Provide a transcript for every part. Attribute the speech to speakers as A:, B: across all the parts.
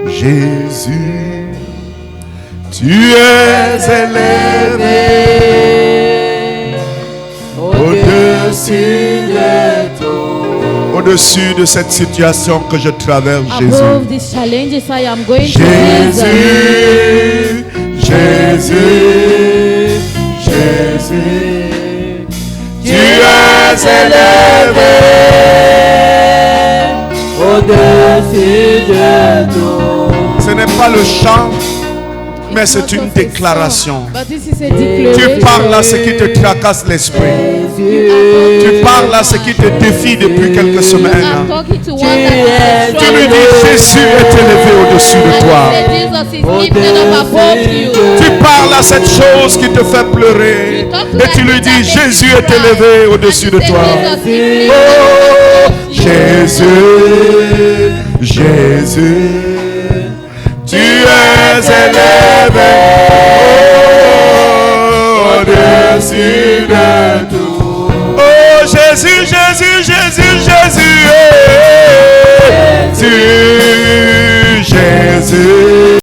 A: Jésus, tu es élevé au-dessus de tout. Au-dessus de cette situation que je traverse, Jésus.
B: Above these challenges I am going
A: Jésus, Jésus, Jésus, tu es élevé au-dessus de tout. Ce n'est pas le chant, mais c'est une déclaration. Tu parles à ce qui te tracasse l'esprit. Tu parles à ce qui te défie depuis quelques semaines. Tu lui dis, Jésus est élevé au-dessus de toi. Tu parles à cette chose qui te fait pleurer. Et tu lui dis, Jésus est élevé au-dessus de toi. Oh, Jésus, Jésus, tu es élevé au-dessus de tout. Oh Jésus, Jésus, Jésus, Jésus, Jésus,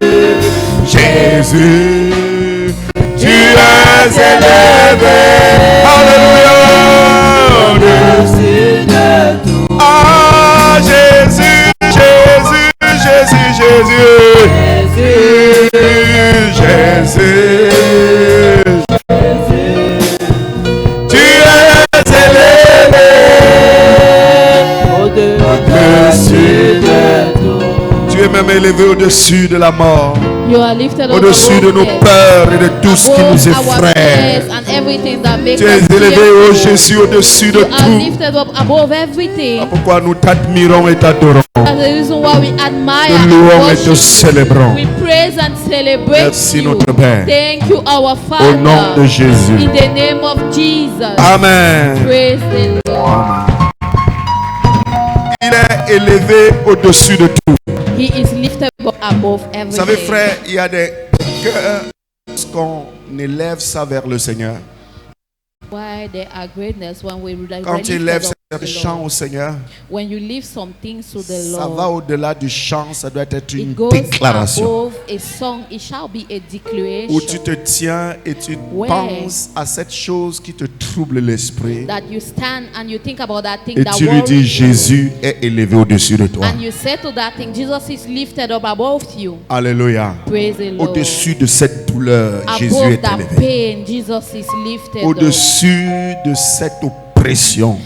A: Jésus, tu es élevé. Alléluia. Au-dessus de tout. Ah Jésus, Jésus, Jésus, Jésus, Jésus, tu es élevé au-dessus de tout. Tu es même élevé au-dessus de la mort, au-dessus de nos peurs et de tout ce qui nous effraie. Tu es élevé, oh Jésus, au-dessus de tout. Pourquoi nous t'admirons et t'adorons. Nous louons et te célébrons. Merci notre Père. Au nom de Jésus. Amen. Amen. Il est élevé au-dessus de tout. Vous savez frère, il y a des cœurs qu'on élève ça vers le Seigneur. Quand tu élèves ce chant au Seigneur, ça va au-delà du chant, ça doit être une déclaration. Où tu te tiens et tu penses à cette chose qui te trouble l'esprit. Et tu lui dis, Jésus est élevé au-dessus de toi. Alléluia. Au-dessus de cette douleur, Jésus est élevé. Au-dessus de cette oppression,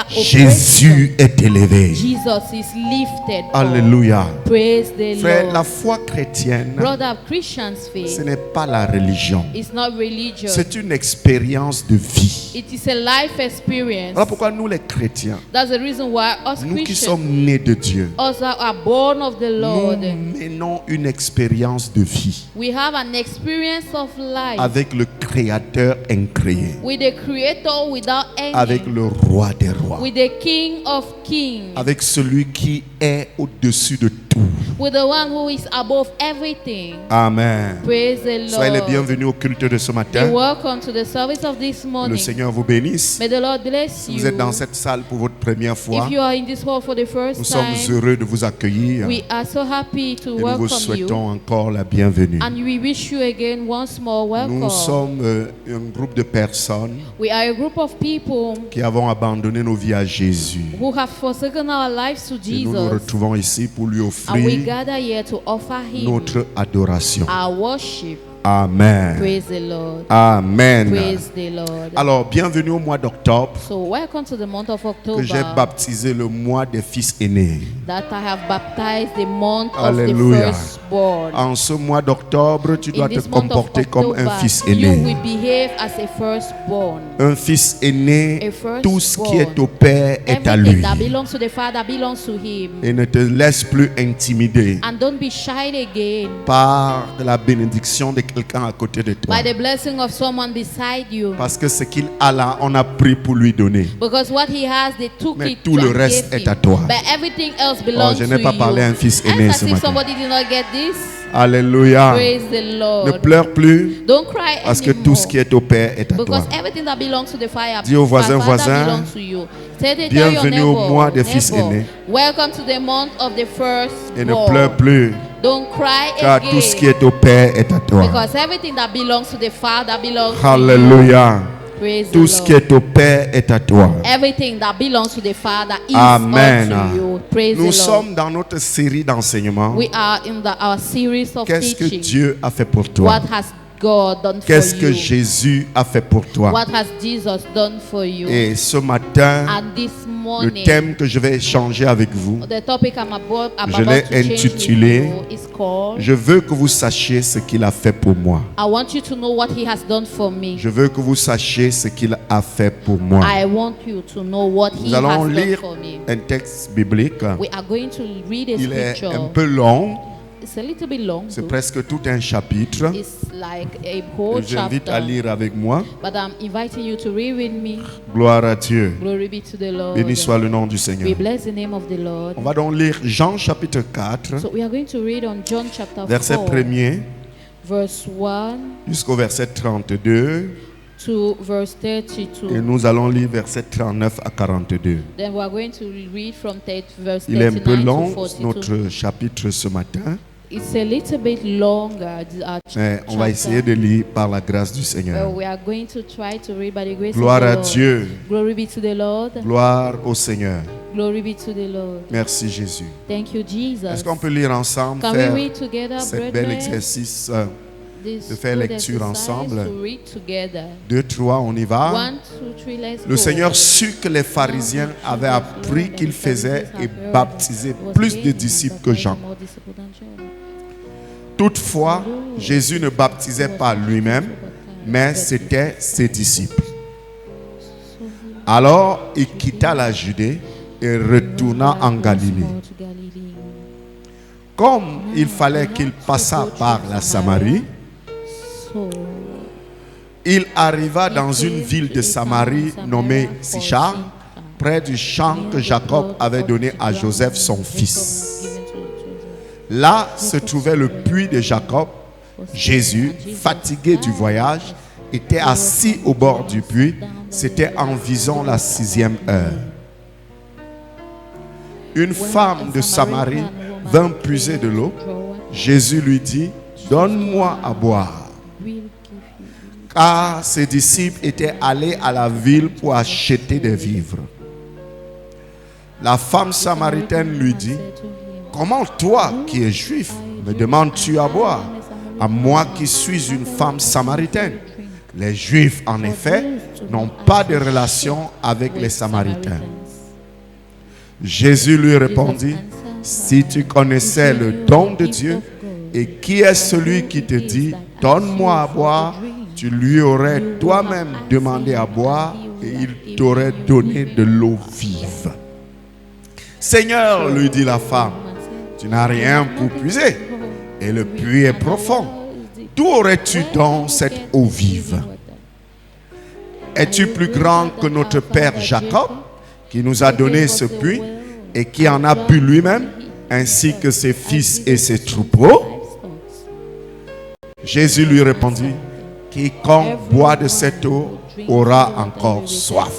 A: Jésus est élevé. Alléluia. Frère, la foi chrétienne, ce n'est pas la religion. C'est une expérience de vie. Voilà pourquoi nous les chrétiens, nous qui sommes nés de Dieu, nous menons une expérience de vie avec le Créateur incréé, avec le Roi des rois, avec celui qui est au-dessus de tout. Amen. Soyez les bienvenus au culte de ce matin. Le Seigneur vous bénisse. Si vous êtes dans cette salle pour votre première fois, nous sommes heureux de vous accueillir et nous vous souhaitons encore la bienvenue. Nous sommes un groupe de personnes qui avons abandonné nos vies à Jésus. Et nous nous retrouvons ici pour lui offrir notre adoration. Amen.
B: Praise the Lord.
A: Amen.
B: Praise the Lord.
A: Alors, bienvenue au mois d'octobre.
B: So, welcome to the month of October.
A: Que j'ai baptisé le mois des fils aînés.
B: That I have baptized the month
A: Alléluia.
B: of the firstborn.
A: En ce mois d'octobre, tu dois te comporter comme un fils aîné.
B: You will behave as a firstborn.
A: Un fils aîné, tout ce qui est au Père est à lui.
B: That belongs to the Father belongs to him.
A: Et ne te laisse plus intimider
B: And don't be shy again
A: par la bénédiction de quelqu'un à côté de toi.
B: by the blessing of someone beside you.
A: Parce que ce qu'il a là, on a pris pour lui donner.
B: Because what he has, they took
A: Mais
B: it
A: tout le reste est à toi.
B: But everything else belongs
A: Je n'ai pas parlé à un fils aîné ce matin.
B: Somebody did not get this.
A: Alléluia.
B: Praise the Lord.
A: Ne pleure plus.
B: Don't cry
A: parce que
B: anymore.
A: tout ce qui est au Père est à toi.
B: Because everything that belongs to the Father,
A: Dis au voisin,
B: belongs to you.
A: Bienvenue au mois des fils aînés.
B: Welcome to the month of the first.
A: Et ne pleure plus.
B: Don't cry
A: car
B: again.
A: tout ce qui est au Père est à toi.
B: Because everything that belongs to the Father belongs
A: Alléluia.
B: to you. Praise
A: Tout
B: the
A: ce
B: Lord.
A: qui est au Père est à toi.
B: Everything that belongs to the Father is
A: Amen.
B: unto you. Praise
A: Nous
B: the Lord.
A: sommes dans notre série d'enseignements.
B: We are in our series of
A: Qu'est-ce que
B: teaching.
A: Dieu a fait pour toi?
B: What has God done for
A: Qu'est-ce que
B: you?
A: Jésus a fait pour toi?
B: What has Jesus done for you?
A: Et ce matin,
B: And this
A: le
B: morning,
A: thème que je vais échanger avec vous,
B: the topic I'm about
A: je l'ai
B: to change with
A: intitulé
B: you is called
A: je veux que vous sachiez ce qu'il a fait pour moi.
B: I want you to know what He has done for me.
A: Je veux que vous sachiez ce qu'il a fait pour moi.
B: I want you to know what He
A: Nous allons
B: has done
A: lire
B: for me.
A: un texte biblique.
B: We are going to read a
A: Il est
B: scripture.
A: un peu long.
B: It's a little bit long.
A: C'est
B: though.
A: presque tout un chapitre.
B: It's like a whole
A: J'invite à
B: chapter.
A: lire avec moi.
B: But I'm inviting you to read with me.
A: Gloire à Dieu.
B: Glory be to the Lord.
A: Béni soit le nom du
B: We
A: Seigneur.
B: bless the name of the Lord.
A: On va donc lire Jean chapitre 4,
B: So we are going to read on John chapter
A: verset
B: 4,
A: 1er
B: verse 1
A: jusqu'au verset 32.
B: to verse
A: Et
B: 32.
A: nous allons lire verset 39 à 42.
B: Then we are going to read from verse
A: Il est un peu
B: 39
A: long,
B: to 42.
A: notre chapitre ce matin.
B: It's a little bit longer.
A: Mais on va essayer de lire par la grâce du Seigneur.
B: We are going to try to read by the grace
A: Gloire
B: of the
A: à
B: Lord.
A: Dieu.
B: Glory be to the Lord.
A: Gloire au Seigneur.
B: Glory be to the Lord.
A: Merci Jésus.
B: Thank you, Jesus.
A: Est-ce qu'on peut lire ensemble,
B: Can we
A: faire
B: read together,
A: cet bel
B: brethren?
A: exercice
B: This
A: de faire
B: good
A: lecture
B: exercise
A: ensemble?
B: to read together.
A: 2, 3, on y va.
B: 1, 2, 3, let's
A: Le
B: go.
A: Seigneur sut que les pharisiens avaient appris qu'il faisait et baptisait plus de disciples que Jean. Toutefois, Jésus ne baptisait pas lui-même, mais c'était ses disciples. Alors, il quitta la Judée et retourna en Galilée. Comme il fallait qu'il passât par la Samarie, il arriva dans une ville de Samarie nommée Sichar, près du champ que Jacob avait donné à Joseph son fils. Là se trouvait le puits de Jacob. Jésus, fatigué du voyage, était assis au bord du puits. C'était environ la 6e heure. Une femme de Samarie vint puiser de l'eau. Jésus lui dit, donne-moi à boire. Car ses disciples étaient allés à la ville pour acheter des vivres. La femme samaritaine lui dit, comment toi qui es juif me demandes-tu à boire, à moi qui suis une femme samaritaine? Les Juifs, en effet, n'ont pas de relation avec les Samaritains. Jésus lui répondit, si tu connaissais le don de Dieu et qui est celui qui te dit, donne-moi à boire, tu lui aurais toi-même demandé à boire et il t'aurait donné de l'eau vive. Seigneur, lui dit la femme, tu n'as rien pour puiser et le puits est profond. D'où aurais-tu donc cette eau vive? Es-tu plus grand que notre père Jacob, qui nous a donné ce puits et qui en a bu lui-même, ainsi que ses fils et ses troupeaux? Jésus lui répondit, quiconque boit de cette eau aura encore soif.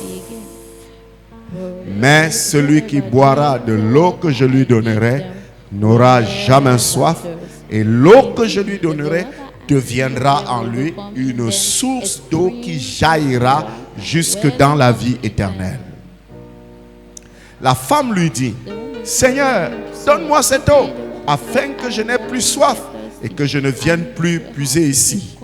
A: Mais celui qui boira de l'eau que je lui donnerai n'aura jamais soif, et l'eau que je lui donnerai deviendra en lui une source d'eau qui jaillira jusque dans la vie éternelle. La femme lui dit, Seigneur, donne-moi cette eau, afin que je n'ai plus soif et que je ne vienne plus puiser ici.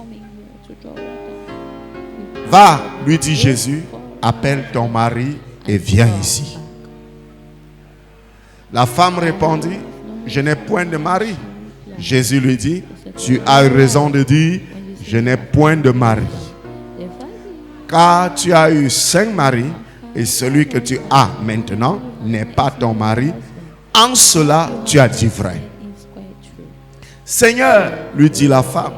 A: Va, lui dit Jésus, appelle ton mari et viens ici. La femme répondit, je n'ai point de mari. Jésus lui dit, tu as raison de dire, je n'ai point de mari. Car tu as eu 5 maris et celui que tu as maintenant n'est pas ton mari. En cela, tu as dit vrai. Seigneur, lui dit la femme,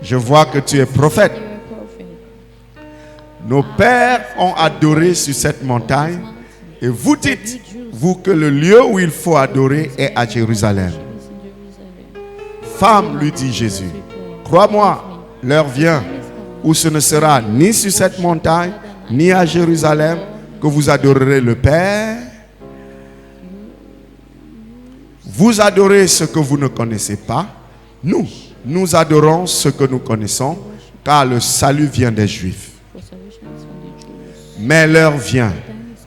A: je vois que tu es prophète. Nos pères ont adoré sur cette montagne et vous dites, vous, que le lieu où il faut adorer est à Jérusalem. Femme, lui dit Jésus, crois-moi, l'heure vient où ce ne sera ni sur cette montagne, ni à Jérusalem que vous adorerez le Père. Vous adorez ce que vous ne connaissez pas. Nous adorons ce que nous connaissons, car le salut vient des Juifs. Mais l'heure vient,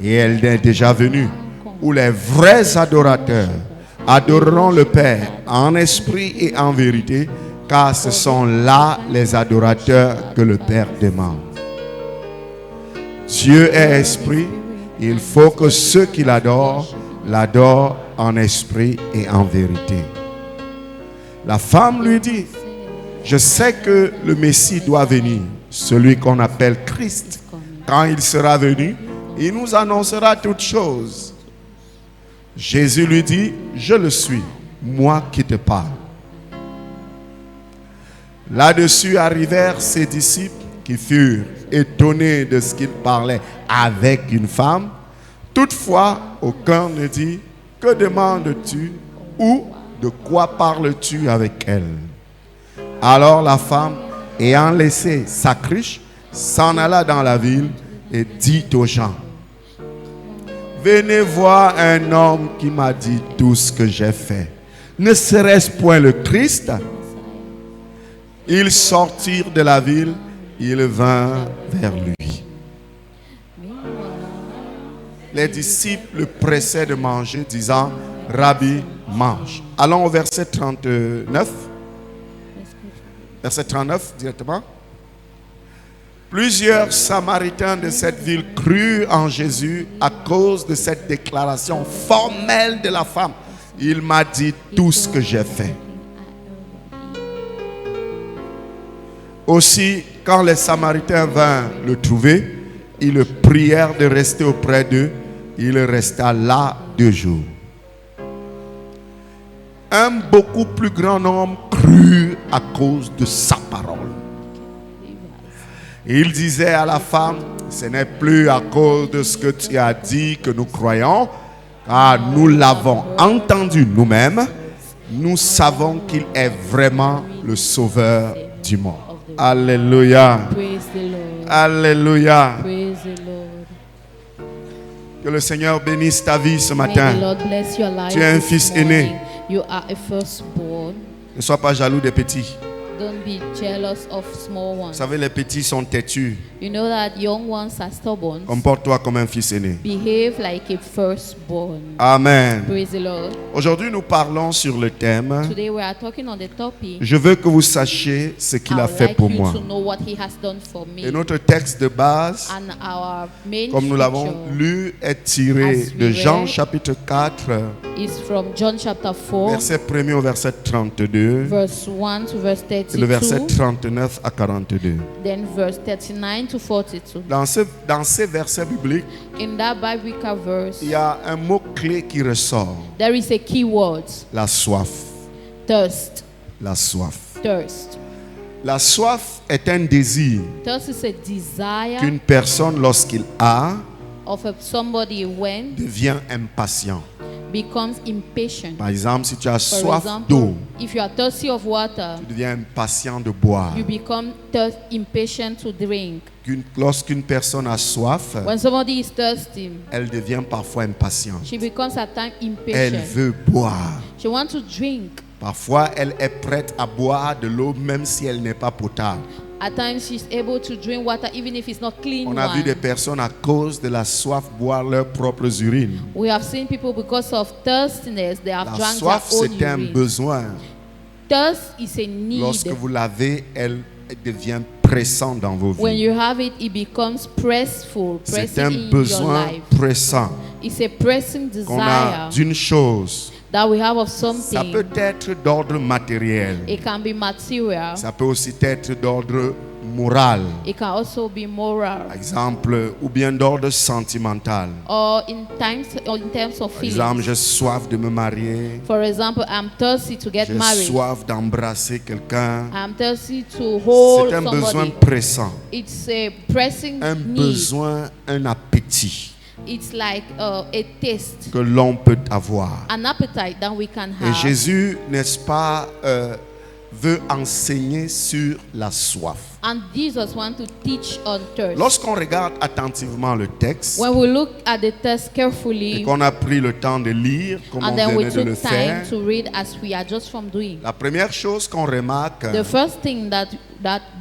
A: et elle est déjà venue, où les vrais adorateurs adoreront le Père en esprit et en vérité, car ce sont là les adorateurs que le Père demande. Dieu est esprit, il faut que ceux qui l'adorent en esprit et en vérité. La femme lui dit, je sais que le Messie doit venir, celui qu'on appelle Christ. Quand il sera venu, il nous annoncera toutes choses. Jésus lui dit, je le suis, moi qui te parle. Là-dessus arrivèrent ses disciples qui furent étonnés de ce qu'il parlait avec une femme. Toutefois, aucun ne dit, que demandes-tu ou de quoi parles-tu avec elle? Alors la femme, ayant laissé sa cruche, s'en alla dans la ville et dit aux gens, venez voir un homme qui m'a dit tout ce que j'ai fait. Ne serait-ce point le Christ? Ils sortirent de la ville, ils vinrent vers lui. Les disciples le pressaient de manger, disant, Rabbi, mange. Allons au verset 39. Verset 39 directement. Plusieurs Samaritains de cette ville crurent en Jésus à cause de cette déclaration formelle de la femme. Il m'a dit tout ce que j'ai fait. Aussi, quand les Samaritains vinrent le trouver, ils le prièrent de rester auprès d'eux. Il resta là 2 jours. Un beaucoup plus grand nombre crut à cause de sa parole. Il disait à la femme, ce n'est plus à cause de ce que tu as dit que nous croyons, car nous l'avons entendu nous-mêmes. Nous savons qu'il est vraiment le sauveur du monde. Alléluia. Alléluia. Que le Seigneur bénisse ta vie ce matin. Tu es un fils aîné. Ne sois pas jaloux des petits.
B: Don't be jealous of small ones.
A: Vous savez, les petits sont têtus.
B: You know that young ones are stubborn.
A: Comporte-toi comme un fils aîné.
B: Behave like a firstborn.
A: Amen.
B: Praise the Lord.
A: Aujourd'hui, nous parlons sur le thème.
B: Today we are talking on the topic.
A: Je veux que vous sachiez ce qu'il a fait pour moi.
B: To know what he has done for me.
A: Et notre texte de base,
B: and our main
A: comme nous l'avons lu, est tiré de Jean chapitre 4,
B: is from John chapter 4,
A: verset 1er au verset 32,
B: verse 1 to verse 32.
A: Et le verset 39 à 42.
B: Then verse 39 to 42.
A: Dans ces versets bibliques,
B: in that biblical verse,
A: il y a un mot-clé qui ressort.
B: There is a key word.
A: La soif.
B: Thirst.
A: La soif.
B: Thirst.
A: La soif est un désir qu'une personne, lorsqu'il a,
B: somebody when
A: devient impatient.
B: Becomes impatient.
A: Par exemple, si tu as soif d'eau,
B: if you are thirsty of water,
A: tu deviens impatient de boire.
B: You become impatient to drink.
A: Lorsqu'une personne a soif,
B: when somebody is thirsty,
A: elle devient parfois impatiente.
B: She becomes at times impatient.
A: Elle veut boire.
B: She wants to drink.
A: Parfois, elle est prête à boire de l'eau même si elle n'est pas potable.
B: At times she's able to drink water even if it's not clean.
A: On a vu des personnes à cause de la soif boire leurs propres urines.
B: We have seen people because of thirstiness they have drank their own urine.
A: La soif, c'est un besoin.
B: Thirst is a need.
A: Lorsque vous l'avez, elle devient pressant dans vos vies.
B: When you have it, it becomes pressful.
A: C'est un besoin pressant.
B: It's a pressing desire.
A: Qu'on a d'une chose.
B: That we have of something.
A: Ça peut être d'ordre matériel.
B: It can be material.
A: Ça peut aussi être d'ordre moral.
B: It can also be moral.
A: Par exemple, ou bien d'ordre sentimental.
B: Or in terms of feelings.
A: Par exemple, j'ai soif de me marier.
B: For example, I'm thirsty to get married.
A: J'ai soif d'embrasser quelqu'un.
B: I'm thirsty to hold somebody.
A: C'est un besoin pressant.
B: It's a pressing
A: un
B: need.
A: Besoin, un appétit.
B: It's like a
A: taste que l'on peut avoir.
B: An appetite that we can have.
A: Et Jésus, n'est-ce pas, veut enseigner sur la soif.
B: And Jesus wants to teach on thirst.
A: Lorsqu'on regarde attentivement le texte,
B: when we look at the text carefully,
A: et qu'on a pris le temps de lire, comme on
B: and then we
A: venait de le
B: took
A: faire,
B: time to read as we are just from doing,
A: la première chose qu'on remarque,
B: the first thing that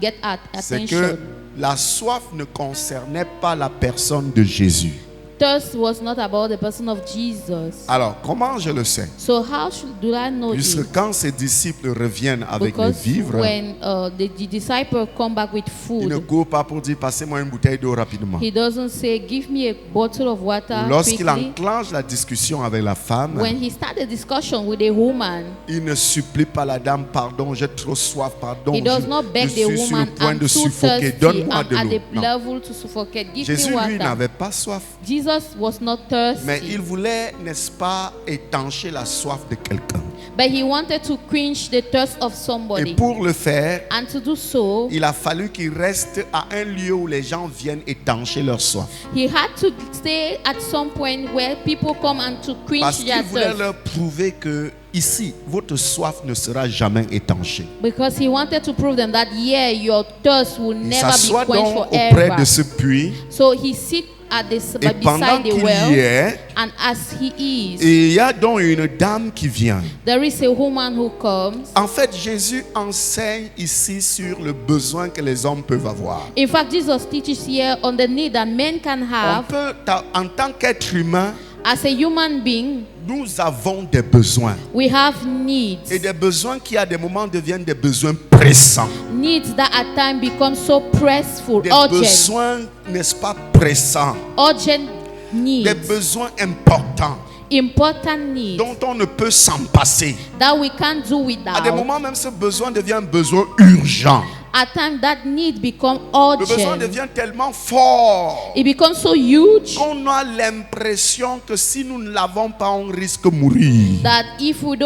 B: get at
A: c'est
B: attention,
A: que la soif ne concernait pas la personne de Jésus.
B: thirst was not about the person of Jesus.
A: Alors, comment je le sais?
B: So how do I know
A: Puisque
B: this?
A: quand ses disciples reviennent avec les
B: Because
A: vivres,
B: when the disciple come back with
A: il ne
B: food,
A: court pas pour dire passez-moi une bouteille d'eau rapidement.
B: he doesn't say, give me a bottle of water
A: Lorsqu'il
B: quickly.
A: enclenche la discussion avec la femme,
B: When he started a discussion with a woman,
A: il ne supplie pas la dame, pardon, j'ai trop soif, pardon,
B: he does not
A: je
B: beg the
A: suis sur le
B: woman,
A: point
B: I'm
A: de
B: too
A: suffoquer,
B: thirsty,
A: donne-moi
B: I'm
A: de
B: at
A: l'eau.
B: the
A: Non.
B: level to suffocate, give
A: Jésus,
B: me
A: lui,
B: water.
A: n'avait pas soif,
B: Jesus was not thirsty,
A: mais il voulait, n'est-ce pas, étancher la soif de quelqu'un.
B: but he wanted to quench the thirst of
A: Et
B: somebody.
A: pour le faire,
B: And to do so,
A: il a fallu qu'il reste à un lieu où les gens viennent étancher leur soif.
B: he had to stay at some point where people come and to quench
A: Parce
B: their
A: qu'il voulait
B: thirst.
A: leur prouver que ici, votre soif ne sera jamais étanchée.
B: Because he wanted to prove them that, yeah, your thirst will
A: Il
B: never be
A: s'assoit
B: quenched
A: donc auprès
B: forever.
A: de ce puits
B: So he sit at
A: et pendant
B: beside the
A: qu'il
B: well,
A: y est,
B: and as he is,
A: et il y a donc une dame qui vient.
B: there is a woman who comes.
A: En fait, Jésus enseigne ici sur le besoin que les hommes peuvent avoir.
B: In fact, Jesus teaches here on the need that men can
A: On
B: have.
A: peut, en tant qu'être humain,
B: As a human being,
A: nous avons des besoins.
B: we have needs.
A: Et des besoins qui à des moments deviennent des besoins pressants.
B: Needs that at times become so pressful,
A: Des
B: urgent,
A: besoins, n'est-ce pas, pressants.
B: urgent needs,
A: Des besoins importants
B: important needs
A: dont on ne peut s'en passer.
B: that we can't do
A: À des
B: without.
A: moments même, ce besoin devient un besoin urgent.
B: At times, that need become
A: Le besoin
B: urgent.
A: devient tellement fort
B: It becomes so huge
A: qu'on a l'impression que si nous ne l'avons pas, on risque de mourir.
B: that if we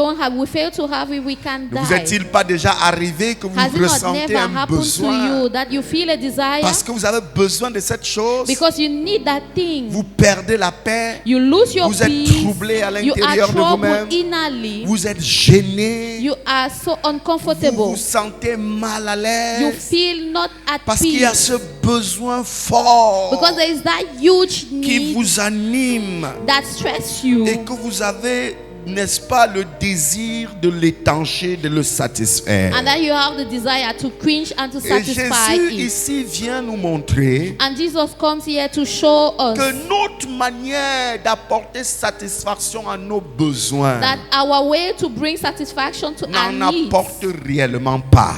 B: fail to have it, we can
A: Ne vous
B: die.
A: est-il pas déjà arrivé que vous
B: Has it not
A: ressentez
B: never
A: un
B: happened to
A: besoin
B: you that you feel a desire
A: parce que vous avez besoin de cette chose?
B: because you need that thing?
A: Vous perdez la paix,
B: You lose your
A: vous êtes
B: peace.
A: troublé à
B: You are
A: l'intérieur de vous-même,
B: troubled innerly.
A: vous êtes gêné,
B: You are so
A: vous
B: uncomfortable.
A: vous sentez mal à
B: You
A: l'aise
B: feel not at
A: parce qu'il y a
B: peace
A: ce besoin fort
B: because there is that huge
A: qui
B: need
A: vous anime
B: that stress you,
A: et que vous avez, n'est-ce pas, le désir de l'étancher, de le satisfaire.
B: and that you have the desire to quench and to
A: Et
B: satisfy
A: Jésus
B: it.
A: ici vient nous montrer
B: And Jesus comes here to show us
A: que notre manière d'apporter satisfaction à nos besoins
B: that our way to bring satisfaction to our
A: n'en
B: needs
A: apporte réellement pas.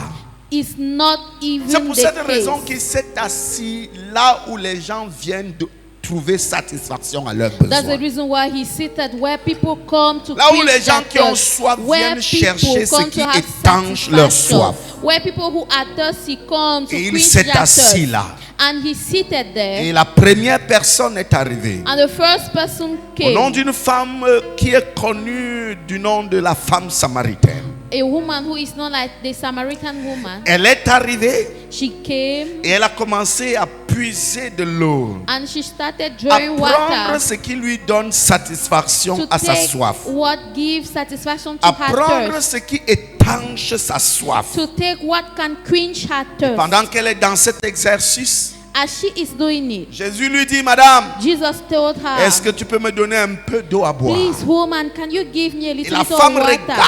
B: is not
A: C'est
B: even
A: pour
B: the
A: cette raison
B: case.
A: qu'il s'est assis là où les gens viennent de trouver satisfaction à leurs
B: That's the
A: besoins.
B: reason why he seated where people come to
A: Là où
B: quench
A: les gens
B: their
A: qui ont
B: thirst,
A: soif
B: where
A: viennent chercher
B: people
A: ce
B: come
A: qui
B: to have
A: étanche leur
B: satisfaction,
A: soif.
B: where people who are thirsty come to
A: Et il
B: quench
A: s'est
B: their
A: assis
B: thirst.
A: là.
B: And he seated there,
A: Et la première personne est arrivée.
B: and the first person
A: Au nom
B: came,
A: d'une femme qui est connue du nom de la femme samaritaine.
B: a woman who is not like the Samaritan woman.
A: Elle est arrivée
B: She came
A: et elle a commencé à puiser de l'eau,
B: and she started
A: à
B: drawing
A: prendre
B: water
A: ce qui lui donne satisfaction
B: to
A: à sa
B: take
A: soif,
B: what gives satisfaction to
A: à
B: her
A: prendre
B: thirst,
A: ce qui étanche sa soif.
B: to take what can quench her thirst.
A: Pendant qu'elle est dans cet exercice,
B: As she is doing it,
A: Jésus lui dit, Madame,
B: Jesus told her,
A: est-ce que tu peux me donner un peu d'eau à boire?
B: please, woman, can you give me a
A: Et
B: little
A: la
B: bit of
A: femme
B: water?
A: regarde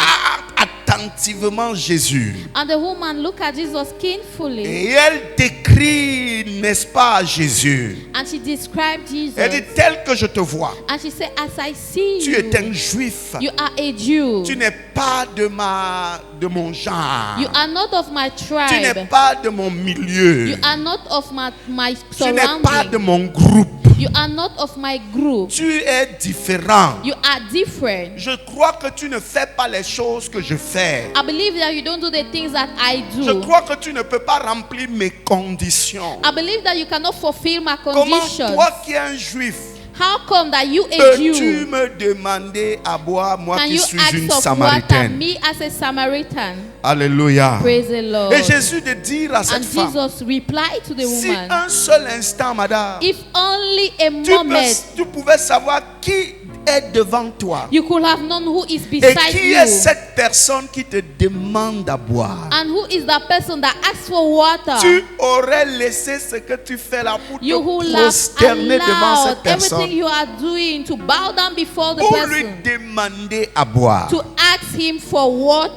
A: attentivement Jésus.
B: And the woman looked at Jesus carefully,
A: Et elle décrit, n'est-ce pas, Jésus.
B: and she described Jesus.
A: Elle dit, tel que je te vois,
B: And she said, as I see
A: tu es un juif.
B: you are a Jew.
A: Tu n'es pas de mon genre.
B: You are not of my
A: Tu n'es
B: tribe.
A: pas de mon milieu.
B: You are not of my
A: Tu n'es pas de
B: surrounding.
A: mon groupe.
B: You are not of my group.
A: Tu es différent.
B: You are different.
A: Je crois que tu ne fais pas les choses que je fais.
B: I believe that you don't do the things that I
A: Je
B: do.
A: crois que tu ne peux pas remplir mes conditions.
B: I believe that you cannot fulfill my
A: Comment
B: conditions.
A: toi qui es un juif,
B: How come that you a
A: peux-tu
B: Jew
A: me demander à boire, moi
B: can
A: qui
B: you
A: suis
B: ask
A: une
B: of water,
A: Samaritaine?
B: me as a Samaritan?
A: Alléluia.
B: Praise the Lord.
A: Et Jésus de dire à cette
B: And
A: femme,
B: Jesus replied to the
A: si
B: woman,
A: un seul instant, madame,
B: if only a moment
A: tu pouvais savoir qui est devant toi?
B: You could have known who is beside
A: Et qui est cette personne qui te demande à boire?
B: And who is that person that asks for water?
A: Tu aurais laissé ce que tu fais là pour
B: You who
A: te
B: have
A: prosterner devant cette
B: allowed
A: personne,
B: everything you are doing to bow down before the
A: pour lui
B: person,
A: demander à boire.
B: to ask him for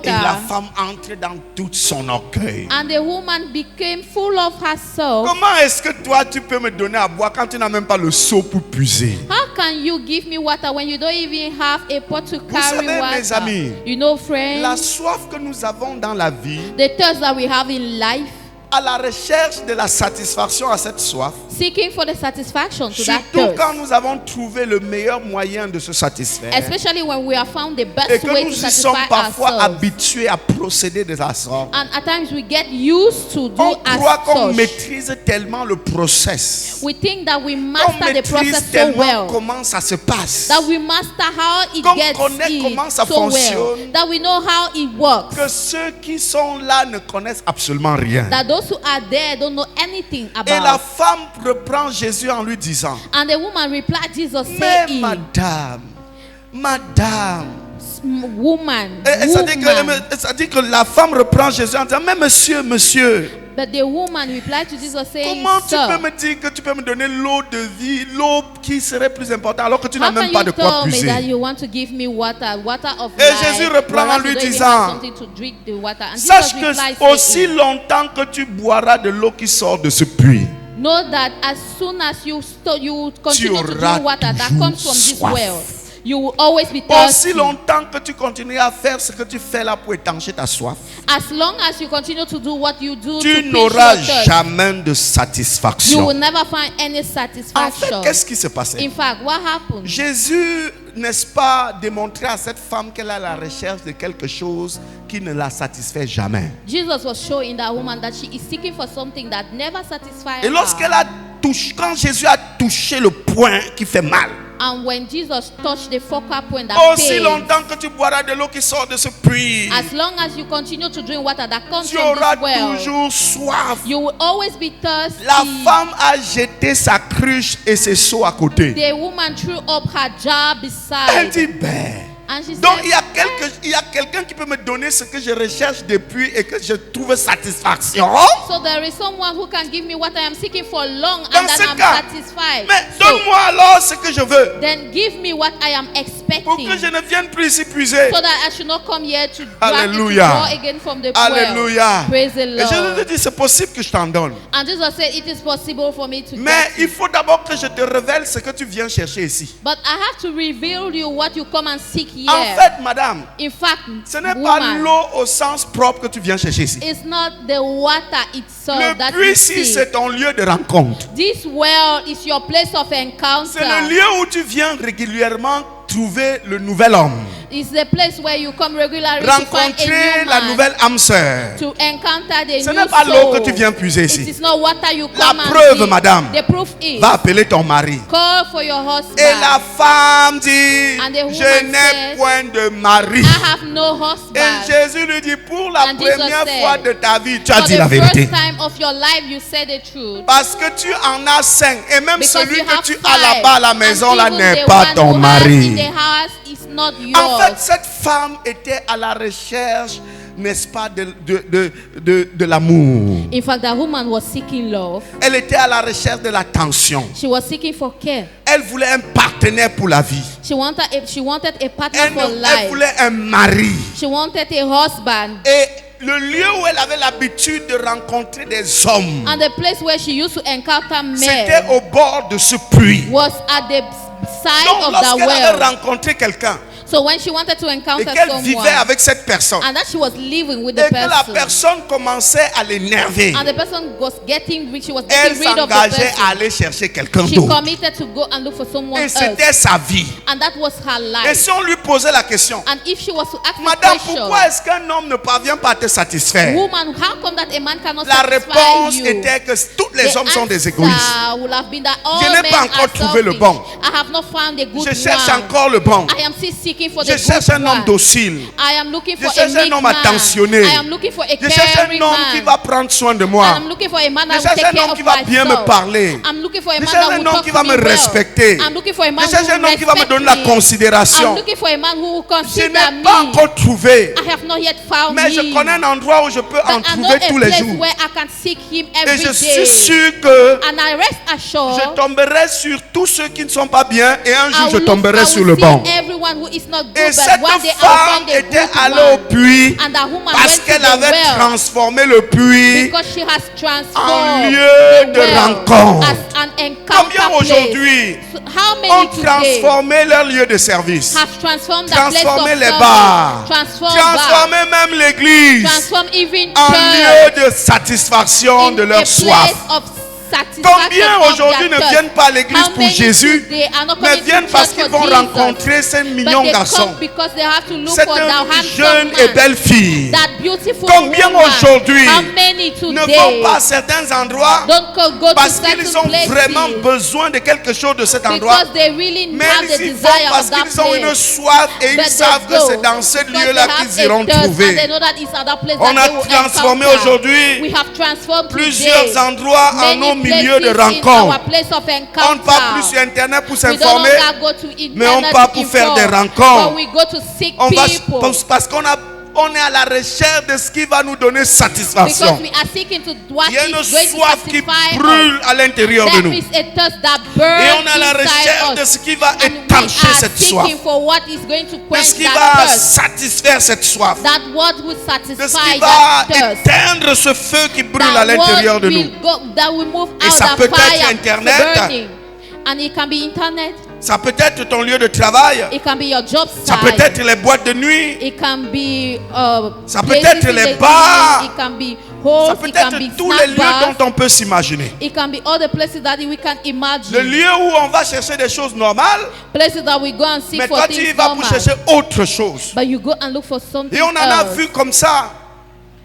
A: Et la
B: water.
A: femme entre dans tout son orgueil.
B: And the woman became full of herself.
A: Comment est-ce que toi tu peux me donner à boire quand tu n'as même pas le seau pour puiser?
B: How can you give me water when you don't even have a pot to carry
A: savez,
B: water?
A: mes amis,
B: You know, friends,
A: La soif que nous avons dans la vie,
B: the thirst that we have in life,
A: à la recherche de la satisfaction à cette soif,
B: seeking for the satisfaction to that
A: surtout quand
B: thirst,
A: nous avons trouvé le meilleur moyen de se satisfaire,
B: especially when we have found the
A: et
B: best
A: que
B: way
A: nous
B: to
A: y sommes
B: satisfy
A: parfois
B: ourselves.
A: habitués à procéder de la sorte.
B: And at times we get used to do
A: On croit qu'on
B: as such.
A: maîtrise tellement le process,
B: We think that we
A: qu'on
B: master the
A: maîtrise
B: process so
A: tellement
B: well,
A: comment ça se passe,
B: that we master how it
A: qu'on
B: gets
A: connaît comment ça
B: it so well,
A: fonctionne,
B: that we know how it works,
A: que ceux qui sont là ne connaissent absolument rien.
B: that those who are there don't know anything
A: Et la
B: about.
A: femme reprend Jésus en lui disant,
B: And the woman replied, Jesus
A: mais
B: saying,
A: madame,
B: woman,
A: Et ça dit que la femme reprend Jésus en disant, mais monsieur,
B: But the woman replied to Jesus saying,
A: comment tu
B: Sir,
A: peux me dire que tu peux me donner l'eau de vie, l'eau qui serait plus importante alors que tu n'as
B: how can
A: même pas de
B: you
A: quoi
B: tell me that
A: puiser?
B: you want to give me water of
A: Et
B: life,
A: Jésus reprend en
B: whereas
A: lui
B: you don't even
A: disant,
B: have something to drink the water? And
A: Sache
B: Jesus replied
A: que aussi
B: saying,
A: longtemps que tu boiras de l'eau qui sort de ce puits,
B: know that as soon as you continue to
A: auras
B: drink water that
A: toujours
B: comes from this
A: soif.
B: well, you will always be
A: aussi
B: thirsty.
A: longtemps que tu continueras à faire ce que tu fais là pour étancher ta soif,
B: As long as you continue to do what you do
A: tu
B: to quench
A: n'auras
B: your thirst,
A: jamais de
B: you
A: satisfaction.
B: will never find any
A: En fait,
B: satisfaction.
A: qu'est-ce qui s'est passé?
B: In fact, what happened?
A: Jésus, n'est-ce pas, démontrer à cette femme qu'elle est à la recherche de quelque chose qui ne la satisfait jamais.
B: Jesus was showing that woman that she is seeking for something that never satisfies
A: Et lorsqu'elle
B: her.
A: a touché, quand Jésus a touché le point qui fait mal,
B: And when Jesus touched the focal point that
A: aussi
B: pains,
A: longtemps que tu boiras de l'eau qui sort de ce puits,
B: as long as you continue to drink water that comes
A: tu
B: from
A: auras
B: this well,
A: toujours soif.
B: you will always be thirsty.
A: La femme a jeté sa cruche et ses seaux à côté.
B: The woman threw up her jar
A: Elle
B: beside,
A: dit, ben,
B: and she
A: donc
B: said,
A: il y a quelqu'un qui peut me donner ce que je recherche depuis et que je trouve satisfaction.
B: so there is someone who can give me what I am seeking for long
A: Dans
B: and
A: ce
B: that I'm
A: cas,
B: satisfied.
A: mais
B: So,
A: donne-moi alors ce que je veux
B: then give me what I am
A: pour
B: expecting,
A: que je ne vienne plus ici puiser.
B: so that I should not come here to drag it to
A: Alléluia.
B: draw again from the
A: Alléluia.
B: well. Praise the
A: Et Jésus
B: Lord.
A: te dit, c'est possible que je t'en donne.
B: And Jesus said, it is possible for me to
A: Mais
B: get
A: il faut d'abord que je te révèle ce que tu viens chercher ici.
B: But I have to reveal you what you come and seek here.
A: En fait, madame,
B: In fact,
A: ce n'est pas
B: woman,
A: l'eau au sens propre que tu viens chercher ici.
B: it's not the water itself that
A: Le puits
B: you
A: ici,
B: seek.
A: c'est ton lieu de rencontre.
B: This well is your place of
A: C'est le
B: encounter.
A: lieu où tu viens régulièrement trouver le nouvel homme.
B: It's the place where you come regularly to find
A: Rencontrer
B: a new
A: la
B: man,
A: nouvelle âme sœur.
B: to encounter the
A: Ce
B: new
A: n'est pas l'eau
B: soul.
A: que tu viens puiser
B: It
A: ici.
B: is not water you
A: La
B: come and
A: preuve,
B: seek.
A: madame,
B: The proof is,
A: va appeler ton mari.
B: call for your husband.
A: Et la femme dit,
B: And the woman
A: je n'ai
B: says,
A: point de mari.
B: I have no
A: Et
B: husband.
A: Jésus lui dit, pour la
B: And Jesus
A: première
B: said,
A: fois de ta vie, tu as
B: For
A: dit la
B: the
A: vérité.
B: first time of your life, you said the truth.
A: Parce que tu en as 5. Et même
B: Because
A: celui
B: you
A: que
B: have
A: tu
B: 5,
A: as là-bas à la maison,
B: and
A: là,
B: even
A: n'est
B: the
A: pas
B: one
A: ton
B: who has in
A: mari.
B: the house is not
A: En fait,
B: yours.
A: cette femme était à la recherche, n'est-ce pas, de l'amour.
B: In fact, that woman was seeking love.
A: Elle était à la recherche de l'attention.
B: She was seeking for care.
A: Elle voulait un partenaire pour la vie.
B: She wanted a partner for
A: Elle
B: life.
A: voulait un mari.
B: She wanted a husband.
A: Et le lieu où elle avait l'habitude de rencontrer des hommes,
B: And the place where she used to encounter
A: c'était
B: men
A: au bord de ce puits.
B: was at the side
A: Donc,
B: of the
A: lorsqu'elle avait
B: well.
A: rencontré quelqu'un
B: So when she wanted to
A: et
B: encounter
A: qu'elle vivait
B: someone,
A: avec cette personne,
B: and that she was living with
A: et
B: the
A: que la
B: person,
A: personne commençait à l'énerver,
B: and the person was getting rich, she was
A: elle
B: getting rid of the
A: s'engageait à
B: person.
A: aller chercher quelqu'un
B: She
A: d'autre.
B: committed to go and look for someone
A: Et
B: else.
A: c'était sa vie.
B: And that was her
A: Et
B: life.
A: si on lui posait la question,
B: And if she was to ask the
A: Madame,
B: question,
A: pourquoi est-ce qu'un homme ne parvient pas à te satisfaire?
B: woman, how come that a man cannot
A: La
B: satisfy
A: réponse
B: you?
A: était que tous les
B: The
A: hommes sont des
B: answer
A: égoïstes.
B: would have been that all
A: Je n'ai
B: men
A: pas encore
B: are
A: trouvé le
B: selfish.
A: bon.
B: I have not found a good
A: Je cherche
B: one.
A: encore le bon.
B: I am still seeking seeking for the
A: Je cherche un homme docile.
B: I am looking
A: Je
B: for
A: cherche
B: a
A: un
B: meek
A: homme
B: man.
A: attentionné.
B: I am looking for a
A: Je cherche
B: caring
A: un homme qui
B: man.
A: va prendre soin de
B: I
A: moi.
B: am looking for a man
A: Je
B: that will
A: cherche
B: take
A: un
B: care
A: homme
B: of
A: qui va bien me
B: myself.
A: parler.
B: I'm looking for a
A: Je
B: man
A: cherche
B: that
A: un
B: will
A: homme
B: talk
A: qui
B: to
A: va
B: me
A: me
B: well.
A: respecter.
B: I'm looking for a man
A: Je cherche
B: who
A: un
B: will
A: homme qui va me
B: respect
A: donner la
B: me.
A: considération.
B: I'm looking for a man who will
A: Je
B: consider
A: n'ai pas
B: me.
A: encore trouvé.
B: I have not yet found
A: Mais je
B: him.
A: connais un endroit où je peux en
B: But I know
A: trouver
B: a
A: tous les
B: place
A: jours.
B: where I can seek him
A: Et
B: every
A: je
B: day.
A: suis sûr que
B: And I rest assured
A: je tomberai sur tous ceux qui ne sont pas bien et un
B: I
A: jour je
B: will
A: tomberai
B: I
A: sur
B: will
A: le
B: see
A: banc.
B: everyone who is not good,
A: Et
B: but
A: cette
B: one day I'll
A: femme
B: find a
A: était
B: good
A: allée au
B: one.
A: puits
B: And that woman
A: parce
B: went to
A: qu'elle
B: the
A: avait
B: well
A: transformé le puits
B: because she has
A: en
B: transformed
A: lieu
B: the
A: de
B: well
A: rencontre.
B: as an encounter
A: Combien
B: place.
A: aujourd'hui
B: So how
A: ont
B: many today
A: transformé leur lieu de service,
B: have transformed the place of
A: transformé les
B: service,
A: bars,
B: transformed
A: transformé même l'église
B: transformed even
A: en
B: church
A: lieu de satisfaction de
B: in
A: leur
B: a
A: soif.
B: place of satisfaction
A: Combien
B: of
A: aujourd'hui
B: their
A: ne
B: thirst?
A: viennent pas à l'église
B: How
A: pour
B: many
A: Jésus,
B: today are not
A: mais
B: coming to
A: viennent parce
B: church
A: qu'ils
B: for
A: vont
B: Jesus?
A: rencontrer ces
B: But
A: mignons
B: they
A: garçons,
B: come because they have to look
A: cette
B: for that handsome
A: jeune
B: man,
A: et belle fille.
B: that beautiful
A: Combien
B: woman.
A: aujourd'hui
B: How many
A: ne
B: today
A: vont pas à certains endroits
B: don't go to
A: parce qu'ils
B: certain
A: ont
B: places
A: vraiment besoin de quelque chose de cet endroit,
B: because they really
A: mais
B: have the
A: ils y vont
B: desire
A: parce
B: of that
A: qu'ils ont une
B: place.
A: soif et ils
B: But they
A: savent que
B: go
A: c'est dans ce
B: because
A: lieu-là
B: they have
A: qu'ils iront
B: a thirst and they
A: trouver.
B: know that it's at that place
A: On
B: that
A: a
B: they will
A: transformé
B: encounter.
A: aujourd'hui
B: We have transformed
A: plusieurs
B: today
A: endroits en nos
B: many
A: milieux de
B: places in
A: rencontre.
B: our place of
A: On ne
B: encounter.
A: part plus sur Internet pour
B: We don't
A: s'informer,
B: longer go to
A: mais on
B: internet
A: part
B: to
A: pour faire des
B: inform,
A: rencontres.
B: but we go to seek
A: on va
B: people
A: parce on est à la recherche de ce qui va nous donner satisfaction.
B: because we are seeking to what
A: Il y a
B: is
A: une
B: going to
A: soif qui
B: satisfy us.
A: brûle à l'intérieur de
B: There
A: nous.
B: is a thirst that
A: Et
B: burns
A: on est à la recherche de
B: inside us.
A: ce qui va
B: And we
A: étancher
B: are
A: cette soif,
B: seeking for what is going to
A: de
B: quench
A: ce qui
B: that
A: va
B: thirst.
A: satisfaire cette soif,
B: That what will
A: de ce
B: satisfy
A: qui va
B: that thirst.
A: éteindre ce feu qui brûle à
B: That
A: l'intérieur
B: what
A: de nous.
B: will go, that will move
A: Et
B: out
A: ça
B: the
A: peut être
B: fire
A: Internet.
B: burning. And it can be internet.
A: Ça peut être ton lieu de travail,
B: It can be your job
A: ça peut
B: site.
A: être les boîtes de nuit,
B: It can be
A: ça peut
B: places
A: être
B: in
A: les
B: the
A: bars,
B: evening. It can be
A: ça
B: halls.
A: peut
B: It can
A: être
B: be
A: tous les
B: snack
A: lieux
B: bars.
A: dont on peut s'imaginer.
B: It can be all the places that we can imagine.
A: Le lieu où on va chercher des choses normales,
B: Places that we go and seek
A: mais
B: for
A: toi tu y
B: things
A: vas pour
B: normal.
A: chercher autre chose.
B: But you go and look for something
A: Et on en a
B: else.
A: vu comme ça.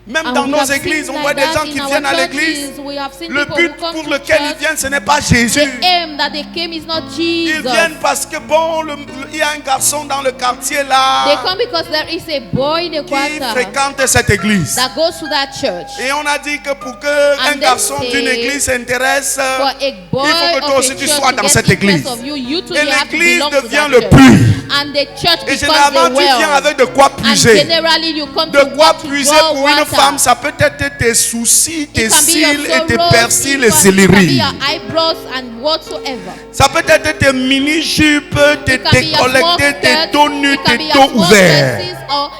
A: Même
B: And
A: dans
B: we
A: nos
B: have
A: églises,
B: seen
A: on voit
B: like
A: des
B: that
A: gens qui
B: in our
A: viennent à
B: churches.
A: l'église.
B: We have seen
A: Le
B: people
A: but
B: who come
A: pour
B: to
A: lequel ils
B: church.
A: viennent, ce n'est pas Jésus.
B: The aim that they came is not
A: Ils
B: Jesus.
A: viennent parce que bon, il y a un garçon dans le quartier
B: They
A: là
B: come because there is a boy in the
A: qui
B: quarter
A: fréquente cette église.
B: that goes to that church.
A: Et on a dit que pour qu'un
B: And
A: garçon
B: they
A: d'une
B: say,
A: église s'intéresse,
B: For a boy
A: il faut que toi
B: of
A: aussi
B: a
A: tu
B: church
A: sois
B: to
A: dans
B: get
A: cette
B: interest
A: église.
B: of you, you too,
A: Et
B: you have to
A: l'église
B: belong to
A: devient
B: that
A: le
B: church.
A: puits.
B: And the church
A: Et
B: becomes
A: généralement,
B: the
A: tu viens
B: well.
A: avec de quoi
B: And
A: puiser.
B: generally you come
A: De
B: to
A: quoi
B: what to
A: puiser
B: draw
A: pour une
B: water.
A: femme, ça peut être tes soucis, tes
B: It can be your
A: cils et tes
B: sorrows,
A: persils et
B: it can be
A: céleri.
B: your eyebrows and whatsoever.
A: Ça peut être tes mini-jupes, tes
B: It can be your small
A: décolletés, tes
B: skirts,
A: dos nus,
B: it can
A: tes
B: be your
A: dos
B: small
A: ouverts.
B: dresses or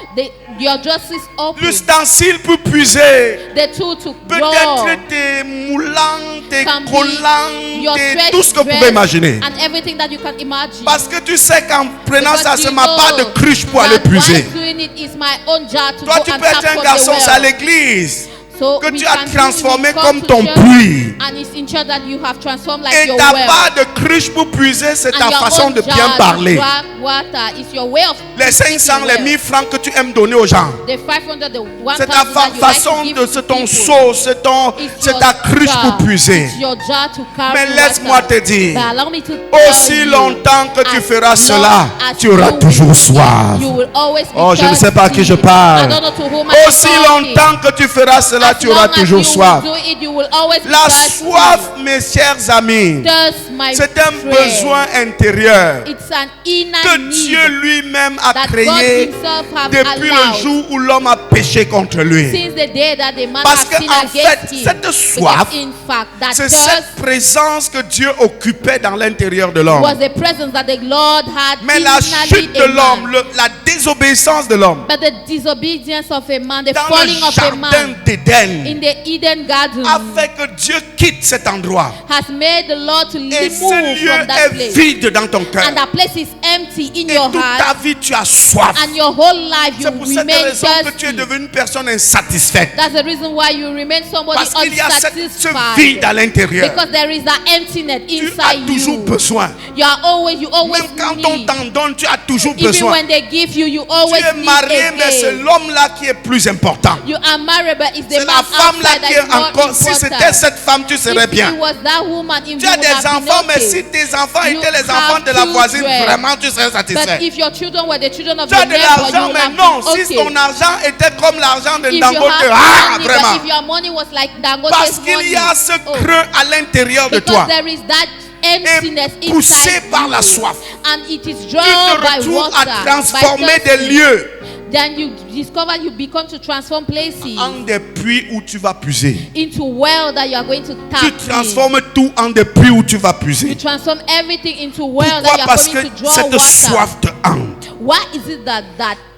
B: your dresses open.
A: L'ustensile pour puiser.
B: The tool to draw.
A: Peut-être tes moulants, tes
B: Can be
A: collants,
B: your
A: tes- tout ce que vous
B: dress
A: pouvez imaginer.
B: and everything that you can imagine.
A: Parce que tu sais qu'en prenant ça,
B: Because
A: c'est
B: you
A: ma part de
B: know
A: cruche pour aller
B: that
A: puiser.
B: while doing it is my own jar to
A: Toi,
B: go
A: tu
B: and
A: peux être
B: tap
A: un
B: from
A: garçon,
B: the
A: c'est à
B: well.
A: l'église
B: So
A: que
B: we
A: tu as
B: can
A: transformé
B: come
A: comme
B: to
A: ton
B: church
A: puits.
B: And it's in church that you have transformed like
A: Et
B: your
A: ta
B: well.
A: part de cruche pour puiser, c'est
B: And
A: ta
B: your
A: façon
B: own
A: de
B: jar
A: bien
B: to
A: parler.
B: drag water is your way of
A: Les 500,
B: speaking
A: les
B: well.
A: 1000 francs que tu aimes donner aux gens.
B: The 500, the 1000
A: C'est ta
B: that you like
A: façon
B: to give
A: de,
B: to
A: c'est ton
B: people.
A: seau, c'est
B: It's
A: ta
B: your
A: cruche
B: jar.
A: pour puiser.
B: It's your jar to carry
A: Mais laisse-moi
B: water.
A: te dire,
B: But allow me to tell
A: aussi
B: you,
A: longtemps que tu
B: as
A: feras
B: long
A: cela,
B: as
A: tu auras
B: you
A: toujours
B: will-
A: soif.
B: You will always be
A: Oh, je ne sais pas à qui je
B: thirsty.
A: parle.
B: I don't know to whom I'm
A: Aussi
B: talking.
A: longtemps que tu feras cela,
B: As
A: tu auras
B: long as
A: toujours
B: you
A: soif.
B: will do it, you will always be
A: La
B: thirsty.
A: soif, mes chers amis,
B: Thirst, my
A: c'est un
B: friend.
A: besoin intérieur
B: It's an inner
A: que
B: need
A: Dieu lui-même a
B: that God
A: créé
B: himself have
A: depuis le
B: allowed
A: jour où l'homme a péché contre lui.
B: since the day that the man
A: Parce
B: has
A: que,
B: sinned
A: en
B: against
A: fait,
B: him.
A: cette soif,
B: Because in fact, that
A: C'est
B: thirst
A: cette présence que Dieu occupait dans l'intérieur de l'homme.
B: was a presence that the Lord had
A: Mais la
B: internally
A: chute de
B: in
A: l'homme,
B: man.
A: la désobéissance de l'homme,
B: But the disobedience of a man, the
A: dans
B: falling
A: le
B: of a
A: jardin
B: man
A: d'Éden,
B: in the Eden garden
A: a fait que Dieu quitte cet endroit.
B: has made the Lord to
A: Et
B: move
A: ce lieu
B: from that
A: est
B: place.
A: vide dans ton cœur.
B: And that place is empty in
A: Et
B: your
A: toute ta
B: heart.
A: vie, tu as soif.
B: And your whole life you
A: C'est pour cette
B: remain
A: raison que tu es
B: thirsty.
A: devenu une personne insatisfaite.
B: That's the reason why you remain somebody
A: Parce qu'il y a ce
B: unsatisfied.
A: vide à l'intérieur.
B: Because there is that emptiness
A: Tu as
B: inside
A: toujours
B: you.
A: besoin.
B: You always
A: Même quand on
B: need.
A: t'en donne, tu as toujours
B: Even
A: besoin.
B: when they give you, you
A: Tu
B: always
A: es
B: need
A: marié, mais c'est
B: again.
A: l'homme-là qui est plus important.
B: You are married, but it's
A: C'est
B: the
A: la
B: man
A: femme-là
B: outside that
A: qui
B: is
A: est
B: more
A: encore. Si
B: important.
A: c'était cette femme, tu serais
B: If
A: bien.
B: it was that woman, if
A: Tu
B: you
A: as
B: would
A: des
B: have been
A: enfants, mais si tes enfants étaient les enfants de la voisine, vraiment tu serais satisfait.
B: But if your children were the children of
A: Tu as
B: your
A: de
B: neighbor,
A: l'argent,
B: you
A: mais
B: would
A: non,
B: have been
A: si
B: okay.
A: ton argent était comme l'argent de
B: If you
A: Dangote,
B: have money,
A: vraiment.
B: but if your money was like Dangote's
A: Parce qu'il y a ce creux à l'intérieur de toi.
B: Because there is that emptiness
A: Et poussé
B: inside
A: par
B: you,
A: la soif,
B: and it is
A: tu
B: drawn
A: te
B: by
A: retrouves
B: water,
A: à transformer
B: by
A: des
B: thirsty.
A: lieux
B: Then you discover you become to transform places
A: en des puits où tu vas puiser.
B: into well that you are going to tap
A: Tu transformes tout en des puits où tu vas
B: in. You
A: puiser.
B: transform everything into well that
A: Pourquoi?
B: you are
A: Parce que
B: going to draw
A: cette
B: water.
A: soif te hante.
B: Why is it that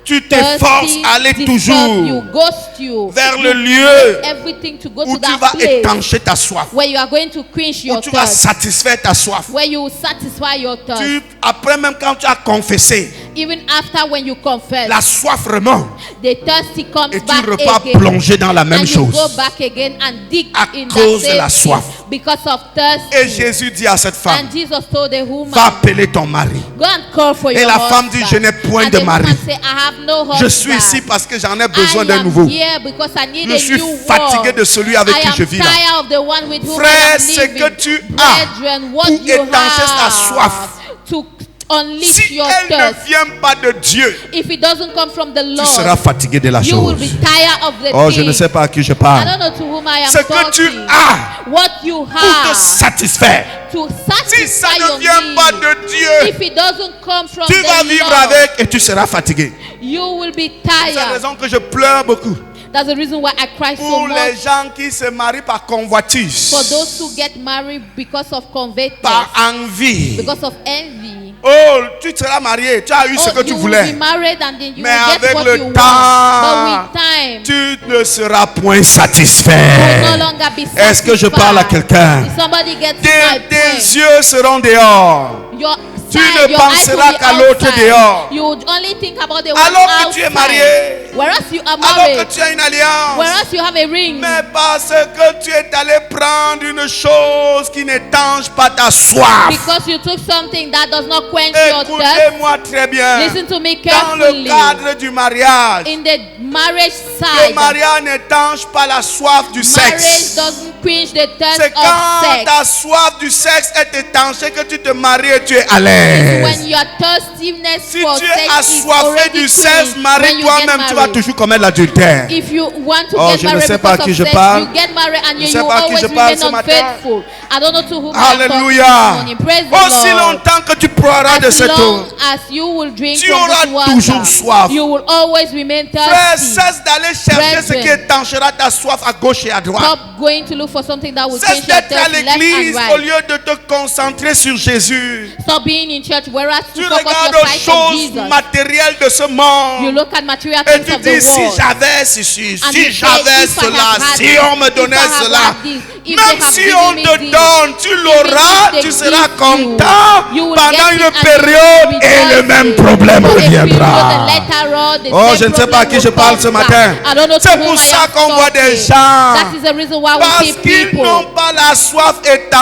A: Tu t'efforces à aller toujours vers le lieu
B: everything to go
A: où
B: to
A: tu
B: that
A: vas
B: place
A: étancher ta soif,
B: where you are going to quench
A: où
B: your
A: tu vas
B: thirst,
A: satisfaire ta soif.
B: where you will satisfy your thirst.
A: Après même quand tu as confessé,
B: Even after when you confess,
A: la soif remonte
B: the thirsty comes
A: et tu
B: back
A: repars
B: again,
A: plonger dans la même
B: and you go
A: chose
B: back again and dig
A: à
B: in
A: cause
B: that
A: de la
B: same
A: soif.
B: thing because of thirst.
A: Et Jésus dit à cette femme,
B: And Jesus told the woman,
A: va appeler ton mari.
B: go and call for
A: Et
B: your
A: la femme dit,
B: husband.
A: je n'ai point
B: And
A: de
B: the
A: mari.
B: woman said, I have no husband.
A: Je suis ici parce que j'en ai besoin
B: I
A: d'un
B: am
A: nouveau.
B: here because I need
A: Je
B: a
A: suis
B: new
A: fatigué
B: world.
A: de celui avec
B: I
A: qui
B: am
A: je vis là.
B: tired of the one with whom I
A: Frère,
B: am
A: ce
B: living.
A: que tu as
B: Brethren, what
A: pour
B: you
A: étancher ta soif,
B: have to unleash
A: si
B: your
A: elle ne
B: thirst,
A: vient pas de Dieu,
B: if it doesn't come from the
A: tu
B: Lord,
A: seras fatigué de la
B: you will
A: chose.
B: be tired of the
A: Oh,
B: thing.
A: je ne sais pas à qui je
B: I
A: parle.
B: don't know to whom I am
A: Ce que tu
B: talking.
A: as
B: What you
A: pour te
B: have
A: satisfaire,
B: to
A: si ça
B: satisfy
A: ne
B: your
A: vient pas
B: need.
A: de Dieu,
B: If it doesn't come from
A: tu vas
B: the
A: vivre
B: Lord,
A: avec et tu seras fatigué.
B: you will be
A: C'est la
B: tired.
A: raison que je pleure beaucoup.
B: That's the reason why I cry so
A: Pour les
B: much.
A: gens qui se marient par convoitise,
B: For those who get married because of covetous,
A: par envie.
B: because of envy.
A: Oh, tu seras marié, tu as eu ce que tu
B: you will
A: voulais.
B: be married and then you
A: Mais
B: will get
A: avec
B: what
A: le
B: you
A: temps,
B: want. But with time,
A: tu ne seras point
B: you will
A: satisfait.
B: no longer be satisfied.
A: Est-ce que je parle à quelqu'un?
B: If somebody gets my
A: Tes
B: point,
A: yeux seront dehors.
B: your
A: Tu
B: side,
A: ne
B: your eyes will
A: penseras
B: be
A: qu'à l'autre
B: outside.
A: dehors.
B: You would only think about the one
A: Alors que
B: outside.
A: tu es marié,
B: Whereas you are
A: alors
B: married,
A: que tu as une alliance,
B: whereas you have a ring.
A: mais parce que tu es allé prendre une chose qui n'étanche pas ta soif.
B: Because you took something that does not quench your thirst.
A: Écoutez-moi très bien.
B: Listen to me
A: Dans le
B: carefully.
A: cadre du mariage,
B: In the marriage
A: le
B: side,
A: mariage n'étanche pas la soif du
B: marriage
A: sexe.
B: doesn't quench the thirst
A: C'est
B: of
A: quand
B: sex.
A: ta soif du sexe est étanchée que tu te maries et tu es à l'aise.
B: When your thirstiness
A: Si
B: for
A: tu es
B: sex is
A: assoiffé
B: already
A: du sexe,
B: quenched, when
A: marie
B: you
A: toi-même,
B: get
A: tu vas
B: married.
A: toujours commettre l'adultère.
B: If you want to
A: Oh,
B: get
A: je ne
B: married
A: sais pas à
B: because
A: qui
B: of
A: je
B: sex,
A: parle.
B: you get married and
A: Je
B: you
A: sais
B: will
A: pas à qui
B: always
A: je parle
B: remain
A: ce matin.
B: unfaithful. I don't know to whom I am talking
A: Alléluia.
B: this morning. Praise the
A: Aussi
B: Lord.
A: longtemps que tu boiras de
B: As
A: cette
B: long
A: eau,
B: as you will drink
A: tu
B: from
A: auras
B: this water,
A: toujours soif.
B: you will always remain
A: frère,
B: thirsty.
A: cesse d'aller chercher ce qui
B: Brethren,
A: étanchera ta soif à gauche et à droite.
B: Stop going to look for something that will
A: Cesse
B: quench your
A: d'être à
B: thirst left and
A: l'église au
B: right.
A: lieu de te concentrer sur Jésus.
B: Stop being in church whereas
A: Tu
B: you focus
A: regardes
B: your
A: aux
B: sight on
A: choses
B: Jesus.
A: matérielles de ce
B: You
A: monde.
B: look at material
A: Et
B: things
A: tu
B: of the
A: dis, si
B: world.
A: j'avais ceci,
B: And
A: si
B: you say,
A: j'avais
B: if I
A: cela,
B: have had
A: si
B: this,
A: on me
B: if I
A: donnait
B: have
A: cela.
B: had this, if
A: Même
B: they have
A: si
B: given
A: on
B: me
A: te
B: this,
A: donne, tu l'auras,
B: even if
A: tu
B: they
A: seras
B: give
A: content
B: you will
A: pendant
B: get
A: une
B: it and
A: période
B: you will
A: et le
B: rejoice
A: même
B: it.
A: problème
B: For a period,
A: reviendra.
B: the later on, the
A: Oh,
B: same
A: je ne sais pas à
B: problem
A: qui je
B: will
A: parle
B: come
A: ce
B: back.
A: matin.
B: I don't know to
A: C'est
B: whom
A: pour
B: I
A: ça
B: am
A: qu'on voit des
B: talking.
A: gens.
B: That is the reason why we
A: Parce
B: see
A: qu'ils
B: people.
A: n'ont pas la soif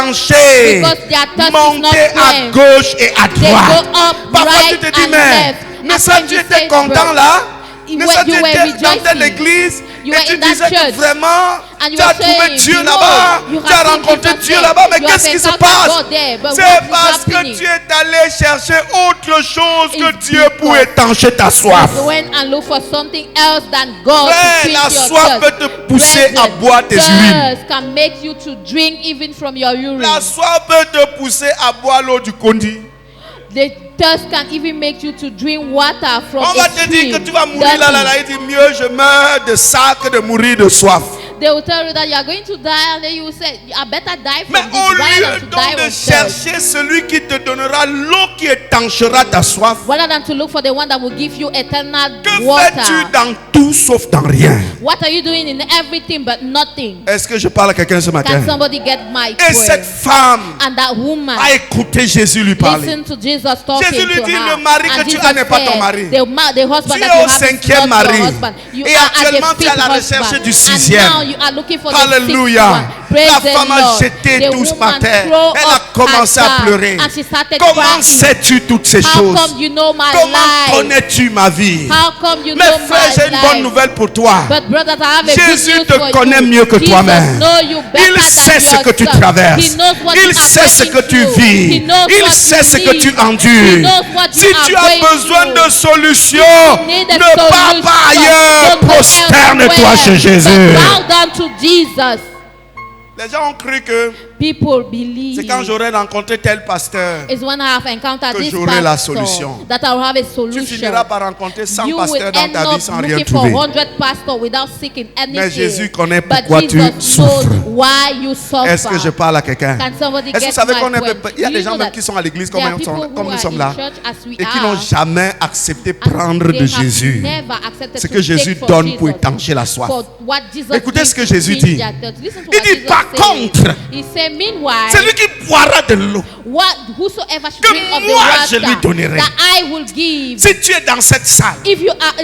A: étanchée.
B: Because their thirst is
A: Monter
B: not
A: à
B: quenched.
A: gauche et à
B: They
A: droite.
B: go up,
A: Parfois
B: right
A: tu te dis,
B: and
A: mais
B: left.
A: mais
B: And
A: ça
B: when
A: tu
B: you
A: étais
B: say,
A: content
B: bro,
A: là. Mais ça tu
B: you were
A: étais dans telle
B: rejoicing.
A: église.
B: You
A: Et
B: were
A: tu
B: in that
A: disais que
B: church.
A: vraiment
B: And you
A: tu as
B: were
A: trouvé
B: saying,
A: Dieu
B: behold,
A: là-bas.
B: you
A: Tu as
B: have seen
A: rencontré
B: Jesus
A: Dieu
B: there.
A: là-bas. Mais
B: You
A: qu'est-ce
B: have
A: qui se
B: encountered
A: passe?
B: God there. But
A: C'est
B: what is
A: parce que
B: happening?
A: tu es allé chercher autre chose que
B: It's
A: Dieu pour
B: because
A: étancher ta soif.
B: You went and look for something else than God
A: Frère,
B: to
A: la
B: quench your
A: soif
B: thirst.
A: peut te pousser à
B: Brethren,
A: boire tes urines.
B: thirst can make you to drink even from your urine.
A: La soif peut te pousser à boire l'eau du Kondi.
B: The thirst can even make you to drink water from
A: On va
B: a
A: te dire
B: stream.
A: que tu vas mourir là,
B: Dirty.
A: il dit mieux je meurs de ça que de mourir de soif.
B: They will tell you that you are going to die, and then you will say, I better die
A: Mais
B: from this
A: au
B: rather
A: lieu
B: than to die
A: donc de
B: of thirst.
A: chercher celui qui te donnera l'eau qui étanchera ta soif,
B: Rather than to look for the one that will give you eternal
A: que fais-tu
B: water.
A: dans tout sauf dans rien?
B: What are you doing in everything but nothing?
A: Est-ce que je parle à quelqu'un ce matin?
B: Can somebody get my
A: Et cette
B: point?
A: femme
B: And that woman
A: a écouté Jésus lui parler.
B: listen to Jesus talking
A: Jésus lui
B: to
A: dit,
B: her.
A: le mari que
B: And
A: tu
B: Jesus
A: as n'est pas ton
B: said,
A: mari.
B: the husband
A: Tu
B: that
A: es
B: you
A: au
B: have is
A: cinquième
B: not your
A: mari.
B: husband. You
A: Et
B: are at the
A: actuellement, tu es à
B: fifth
A: la recherche
B: husband.
A: du
B: And
A: sixième.
B: now you are looking for
A: Alléluia. La femme a jeté tout ce matin. Elle a commencé à pleurer. Comment sais-tu toutes ces choses? Comment connais-tu ma vie? Mes frères, j'ai une bonne nouvelle pour toi. Jésus te connaît mieux que toi-même. Il sait ce que tu traverses. Il sait ce que tu vis. Il sait ce que tu endures. Si tu as besoin de solutions, ne pars pas ailleurs. Prosterne-toi chez Jésus. Les gens ont cru que c'est quand j'aurai rencontré tel pasteur que j'aurai la solution. Tu finiras par rencontrer 100 pasteurs dans ta vie sans rien trouver. Mais Jésus connaît pourquoi tu souffres. Est-ce que je parle à quelqu'un? Est-ce que vous savez qu'il y a des gens même qui sont à l'église comme nous sommes là et qui n'ont jamais accepté prendre de Jésus ce que Jésus donne pour étancher la soif. Écoutez ce que Jésus dit. Il dit par contre, celui qui boira de l'eau que moi je lui donnerai. Si tu es dans cette salle,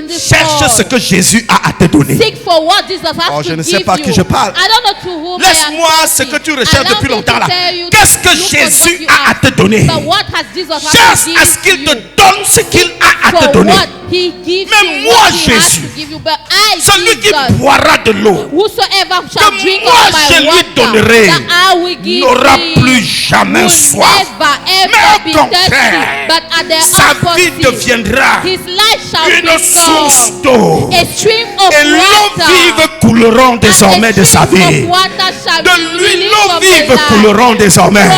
A: cherche ce que Jésus a à te donner. Oh, je ne sais pas à qui je parle. Laisse-moi ce que tu recherches depuis longtemps là. Qu'est-ce que Jésus a à te donner? Cherche à ce qu'il te donne ce qu'il a à te donner. Mais moi Jésus, celui qui boira de l'eau que moi je lui donnerai n'aura plus jamais soif. Mais au contraire, sa vie deviendra une source d'eau. Et l'eau vive couleront désormais de sa vie. De lui, l'eau vive couleront désormais.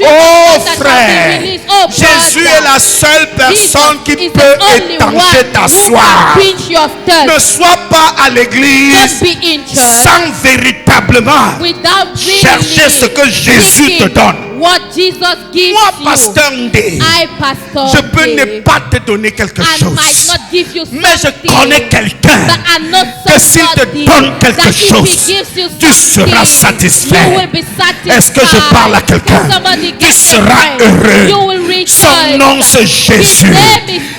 A: Oh frère, Jésus est la seule personne qui peut étancher ta soif. Ne sois pas à l'église sans véritablement chercher ce que Jésus te donne. Moi, pasteur Ndé, je peux ne pas te donner quelque chose, mais je connais quelqu'un que s'il te donne quelque chose, tu seras satisfait. Est-ce que je parle à quelqu'un? Tu seras heureux. Son nom c'est Jésus.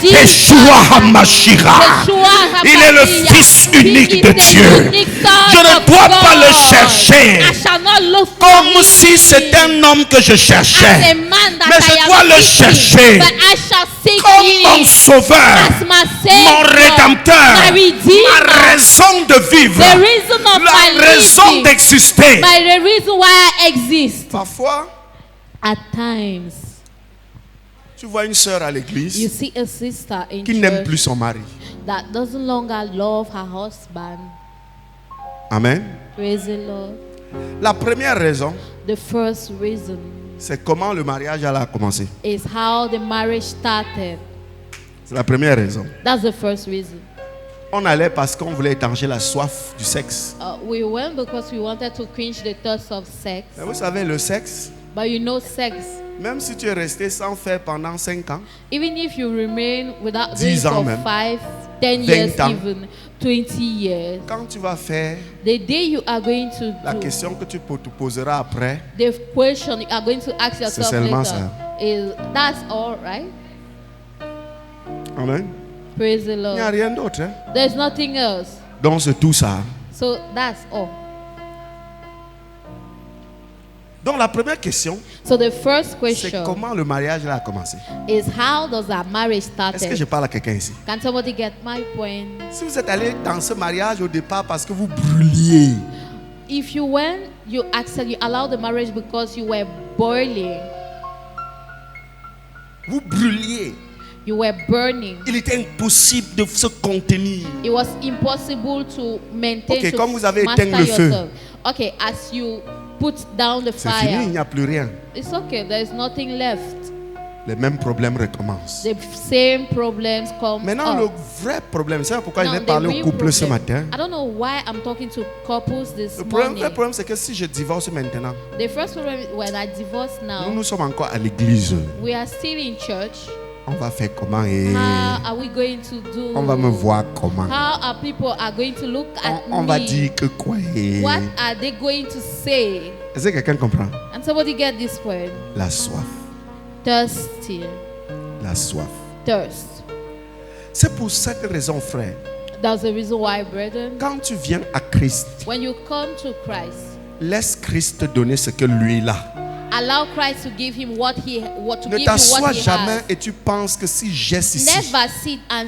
A: Yeshua HaMashiach. Il est le Fils unique de Dieu. Je ne dois pas le chercher comme si c'était un homme que je cherchais, mais je dois le chercher comme mon sauveur, mon rédempteur, ma raison de vivre, la raison d'exister. Parfois, tu vois une sœur à l'église qui n'aime plus son mari. Amen. La première raison, c'est comment le mariage a commencé.
B: Is how the marriage started.
A: C'est la première raison.
B: That's the first reason.
A: On allait parce qu'on voulait étancher la soif du sexe.
B: We went because we wanted to quench the thirst of sex.
A: Mais vous savez, le sexe,
B: but you know sex,
A: même si tu es resté sans faire pendant 5 ans,
B: even if you remain without doing
A: 10 ans
B: for
A: même,
B: 5, 10 years,
A: ans,
B: even 20 years,
A: quand tu vas faire,
B: the day you are going to
A: la
B: do,
A: question que tu te poseras après,
B: the question you are going to ask yourself
A: seulement
B: later
A: ça.
B: is, that's all, right?
A: Amen.
B: Praise the
A: Il n'y a
B: Lord.
A: rien d'autre. Hein?
B: There's nothing else.
A: Donc c'est tout ça.
B: So that's all.
A: Donc la première question,
B: So the first
A: c'est
B: question
A: comment le mariage a commencé.
B: is, how does that marriage
A: Est-ce que je
B: started?
A: parle à quelqu'un ici?
B: Can somebody get my point?
A: Si vous êtes allé dans ce mariage au départ parce que vous brûliez,
B: If you went, you allowed the marriage because you were boiling,
A: vous brûliez,
B: you were burning.
A: il était impossible de se contenir.
B: It was impossible to maintain,
A: Okay,
B: to
A: comme vous avez
B: master
A: éteint le feu.
B: yourself. Okay, as you put down the
A: C'est fini, il
B: fire,
A: n'y a plus rien.
B: it's okay. There is nothing left.
A: Les mêmes problèmes recommencent.
B: The same problems come
A: Maintenant, le
B: up.
A: vrai problème, c'est pourquoi
B: Now,
A: je vais
B: the
A: parler
B: real
A: au couple ce
B: problem-
A: matin.
B: I don't know why I'm talking to couples this
A: Le vrai
B: morning.
A: problème, c'est que si je divorce maintenant,
B: The first problem is when I divorce now,
A: nous sommes encore à l'église.
B: we are still in church.
A: On va faire comment et
B: How are we going to do?
A: on va me voir comment.
B: How are people are going to look at
A: On va
B: me?
A: dire que quoi et...
B: What are they going to say?
A: Est-ce que quelqu'un comprend?
B: And somebody get this word.
A: La soif.
B: Thirsty.
A: La soif.
B: Thirst.
A: C'est pour cette raison, frère,
B: That's the reason why, brethren,
A: quand tu viens à Christ,
B: when you come to Christ,
A: laisse Christ te donner ce que lui il a.
B: allow Christ to give him what he to
A: Ne
B: give you
A: t'assois
B: what he
A: jamais
B: has.
A: et tu penses que si j'ai ceci,
B: Never sit and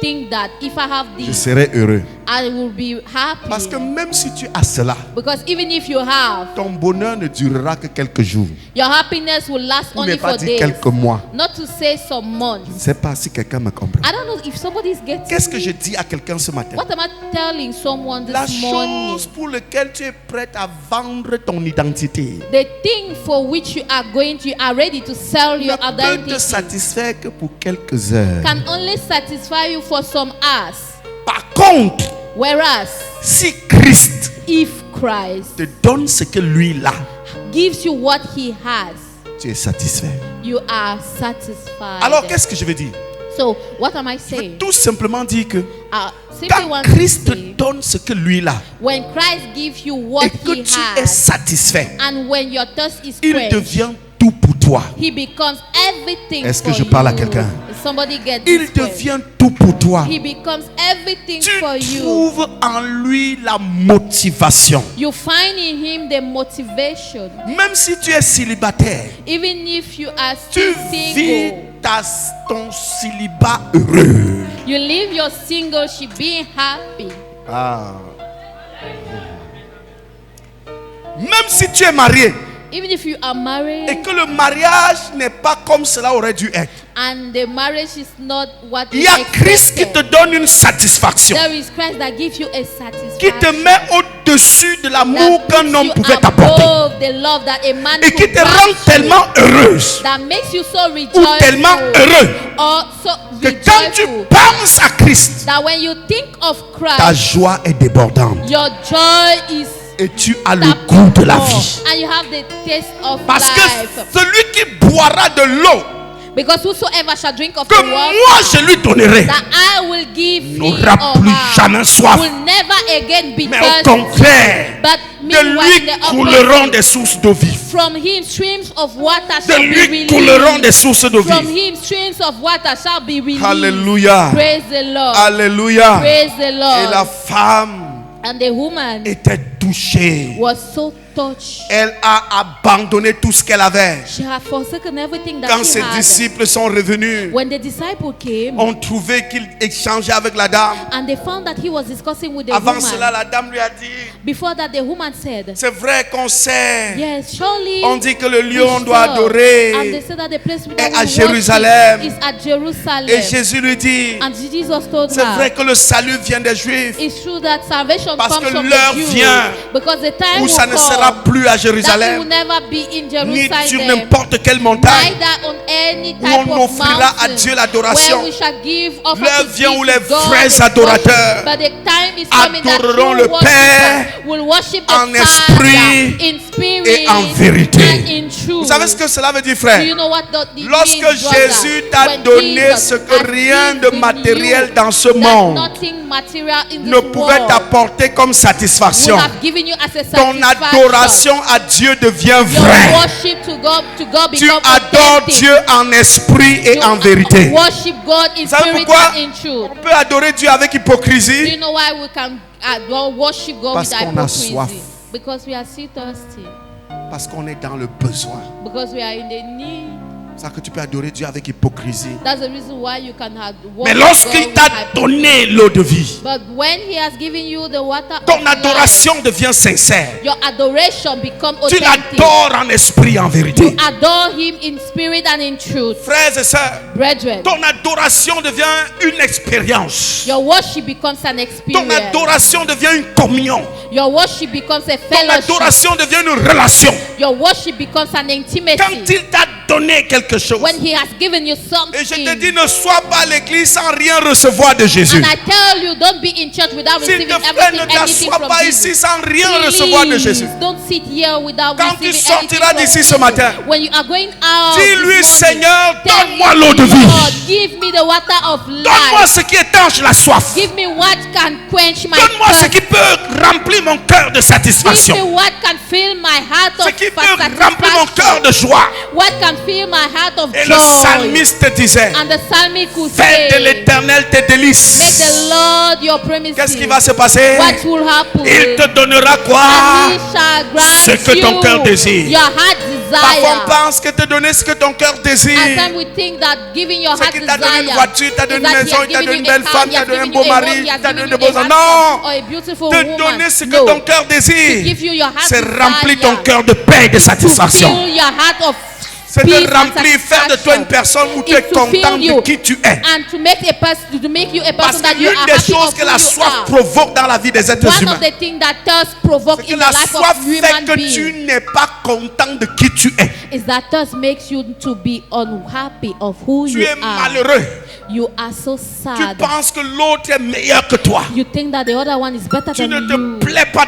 B: think that if I have
A: je
B: this,
A: serai heureux.
B: I will be happy.
A: Parce que même si tu as cela,
B: Because even if you have,
A: ton bonheur ne durera que quelques jours.
B: your happiness will last
A: Ou
B: only
A: ne pas
B: for
A: dire
B: days,
A: quelques mois.
B: not to say some
A: Je ne
B: months.
A: sais pas si quelqu'un me comprend.
B: I don't know if somebody is getting
A: Qu'est-ce que
B: me.
A: je dis à quelqu'un ce matin?
B: What am I telling someone
A: La
B: this morning?
A: chose pour laquelle tu es prête à vendre ton identité
B: The thing for which you are ready to sell
A: ne
B: your
A: peut te
B: identity
A: satisfaire que pour quelques heures.
B: can only satisfy you for some hours.
A: Par contre,
B: Whereas,
A: si Christ
B: if Christ
A: te donne ce que lui il a,
B: gives you what he has,
A: tu es satisfait.
B: you are satisfied.
A: Alors qu'est-ce que je veux dire?
B: So, what am I
A: Je veux
B: saying?
A: tout simplement dire que
B: Simply
A: quand
B: want to
A: Christ te
B: say,
A: donne ce que lui il a
B: when Christ gives you what
A: et que
B: he
A: tu es
B: has,
A: satisfait,
B: and when your thirst is
A: il
B: quenched,
A: devient tout pour toi.
B: he becomes everything
A: Est-ce
B: for
A: que je parle à
B: you.
A: quelqu'un?
B: Somebody get
A: Il
B: this word.
A: devient tout pour toi.
B: He becomes everything
A: Tu
B: for you.
A: trouves en lui la motivation.
B: You still in him the motivation.
A: Même si tu es célibataire,
B: Even if you are
A: tu
B: still
A: vis
B: single,
A: ton célibat heureux.
B: you live your singleship being happy.
A: Même si tu es marié
B: Even if you are married
A: et que le mariage n'est pas comme cela aurait dû être,
B: and the marriage is not what
A: il
B: you
A: y a Christ qui
B: expected,
A: te donne une satisfaction,
B: there is Christ that gives you a
A: qui
B: satisfaction.
A: te met au-dessus de l'amour
B: that
A: qu'un
B: puts
A: homme
B: you
A: pouvait t'apporter
B: above the love that a man
A: et qui
B: could
A: te rend
B: grant you,
A: tellement heureuse
B: that makes you so
A: ou
B: rejoiceful
A: tellement heureux
B: or so
A: que quand tu
B: rejoiceful
A: penses à Christ,
B: that when you think of
A: ta
B: Christ,
A: joie est débordante
B: your joy is
A: et tu as le goût de la vie.
B: and you have the taste of
A: Parce que
B: life.
A: celui qui boira de l'eau
B: Because whosoever shall drink of
A: que
B: the
A: moi
B: water
A: je lui donnerai
B: that I will give him
A: n'aura
B: or
A: plus
B: her
A: jamais soif,
B: will never again be
A: mais au
B: thirsty.
A: contraire,
B: But
A: de
B: meanwhile,
A: lui
B: the
A: couleront
B: opposite.
A: des sources d'eau vive.
B: From him streams of water
A: De
B: shall be
A: lui couleront des
B: released.
A: sources d'eau
B: From
A: vive.
B: him streams of water shall be released.
A: Alléluia.
B: Praise the Lord.
A: Alléluia.
B: Praise the Lord.
A: Et la femme
B: And the woman
A: était touchée.
B: was so touched.
A: Elle a abandonné tout ce qu'elle avait.
B: She had forsaken everything that
A: Quand
B: she
A: ses
B: had.
A: disciples sont revenus,
B: When the disciple came
A: ont trouvé qu'il échangeait avec la dame.
B: and they found that he was discussing with the
A: Avant
B: woman.
A: cela, la dame lui a dit,
B: Before that, the woman said,
A: c'est vrai qu'on sait.
B: yes, surely
A: On dit que le lieu
B: we
A: on doit
B: serve.
A: adorer
B: And they said that the place
A: est
B: that
A: à
B: we
A: Jérusalem.
B: worship is at Jerusalem.
A: Et Jésus lui dit,
B: And Jesus told
A: c'est vrai
B: her,
A: que le salut vient des Juifs.
B: it's true that salvation
A: Parce
B: comes
A: que
B: from
A: l'heure
B: the Jews.
A: vient
B: Because the time
A: où
B: will
A: ça ne
B: come
A: sera plus à
B: that it will
A: Jérusalem,
B: never be in
A: ni sur
B: Jerusalem,
A: n'importe quelle montagne,
B: neither on any
A: où
B: type
A: on
B: of
A: offrira à
B: mountain
A: Dieu l'adoration.
B: where we shall give offer
A: L'heure
B: to
A: vient où
B: give
A: les
B: to God
A: vrais
B: worship.
A: adorateurs
B: But the time is coming that
A: adoreront
B: true
A: le Père
B: worshippers will worship the
A: en
B: Father
A: esprit
B: in spirit
A: et en vérité.
B: and in truth.
A: Vous savez ce que cela veut dire,
B: Do
A: frère?
B: you know what that
A: Lorsque
B: means, brother?
A: Jésus t'a
B: When
A: donné
B: Jesus
A: ce que
B: has
A: rien de
B: given
A: matériel
B: you
A: dans ce
B: that
A: monde
B: nothing material in
A: ne
B: this
A: pouvait
B: world
A: t'apporter comme
B: would
A: satisfaction,
B: have given you as a
A: ton
B: satisfaction.
A: adoration à Dieu devient
B: Your
A: vraie.
B: worship to God
A: Tu
B: become
A: adores
B: authentic.
A: Dieu en esprit et
B: You
A: en vérité.
B: worship God in
A: Vous savez
B: spirit
A: pourquoi
B: and in truth.
A: on peut adorer Dieu avec
B: Do you
A: hypocrisie?
B: know why we can worship God
A: Parce
B: with
A: qu'on a
B: hypocrisy?
A: soif.
B: Because we are still thirsty.
A: Parce qu'on est dans le besoin.
B: Because we are in the need.
A: C'est ça que tu peux adorer Dieu avec hypocrisie.
B: That's the reason why you can have
A: Mais
B: worship
A: lorsqu'il
B: God
A: t'a
B: with hypocrisy.
A: donné l'eau de vie,
B: But when He has given you the water
A: ton
B: of life,
A: adoration devient sincère.
B: your adoration becomes
A: Tu
B: authentic.
A: l'adores en esprit et en vérité.
B: You adore Him in spirit and in truth.
A: Frères et sœurs,
B: Brethren,
A: ton adoration devient une expérience.
B: your worship becomes an
A: Ton
B: experience.
A: adoration devient une communion.
B: Your worship becomes a
A: Ton
B: fellowship.
A: adoration devient une relation.
B: Your worship becomes an
A: Quand
B: intimacy.
A: il t'a donné quelque chose,
B: When He has given you
A: et je te
B: something.
A: dis, ne sois pas à l'église sans rien recevoir de Jésus.
B: And I tell you, don't be in church without
A: S'il
B: receiving
A: te plaît,
B: everything,
A: ne
B: anything
A: t'assois
B: from
A: pas
B: Jesus.
A: ici sans rien recevoir de Jésus.
B: Please, don't sit here without
A: Quand tu
B: receiving
A: sortiras
B: anything
A: d'ici
B: from
A: ce
B: Jesus.
A: matin,
B: When you are going out
A: dis-lui,
B: this morning,
A: Seigneur,
B: tell
A: donne-moi
B: him,
A: l'eau de vie.
B: Lord, give me the water of
A: Donne-moi
B: life.
A: ce qui étanche la soif.
B: Give me what can quench my
A: Donne-moi ce
B: thirst.
A: qui peut remplir mon cœur de satisfaction.
B: Give me what can fill my heart of
A: Ce qui peut remplir mon cœur de joie.
B: What can fill my heart of
A: Et
B: joy.
A: le psalmiste disait,
B: And the psalmist could
A: fais de
B: say,
A: l'Éternel tes délices.
B: make the Lord your promises.
A: Qu'est-ce qui va se passer?
B: What will happen?
A: Il te donnera quoi?
B: And he shall grant
A: Ce que ton cœur désire.
B: your heart
A: Parfois on
B: desire.
A: pense que te donner ce que ton cœur désire,
B: At times we think that giving your
A: c'est
B: heart
A: qu'il t'a donné une
B: desire
A: voiture, t'a donné
B: is
A: une
B: that he
A: maison,
B: has
A: il t'a
B: given
A: donné
B: you
A: une
B: a
A: belle
B: car,
A: femme,
B: he
A: t'a
B: has
A: donné un
B: given
A: beau
B: you a home,
A: mari,
B: he has
A: t'a
B: given
A: donné
B: you
A: de
B: a
A: beaux
B: handsome
A: enfants.
B: or a beautiful
A: Te
B: woman.
A: donner ce que
B: No.
A: ton cœur désire,
B: Give you your heart
A: c'est remplir
B: desire.
A: ton cœur de paix et de
B: To
A: satisfaction.
B: fill your heart of
A: C'est
B: peace
A: de
B: and
A: remplir, faire de toi une
B: satisfaction.
A: personne où tu es
B: It's to
A: content
B: fill you
A: de qui tu es.
B: and to make a person, to make you a
A: Parce
B: person
A: que
B: that you
A: l'une
B: are
A: des
B: happy
A: choses
B: of
A: que
B: who
A: la
B: you
A: soif
B: are.
A: provoque dans la vie des êtres
B: One
A: humains,
B: of the things that thirst provoke
A: c'est que
B: in
A: la
B: the life
A: soif
B: of
A: fait
B: human
A: que tu
B: being
A: n'es pas content de qui tu es.
B: is that thirst makes you to be unhappy of who
A: Tu
B: you
A: es
B: are.
A: malheureux.
B: You are so
A: Tu
B: sad.
A: penses que l'autre est meilleur que toi.
B: You think that the other one is better
A: Tu
B: than
A: ne te
B: you.
A: plais pas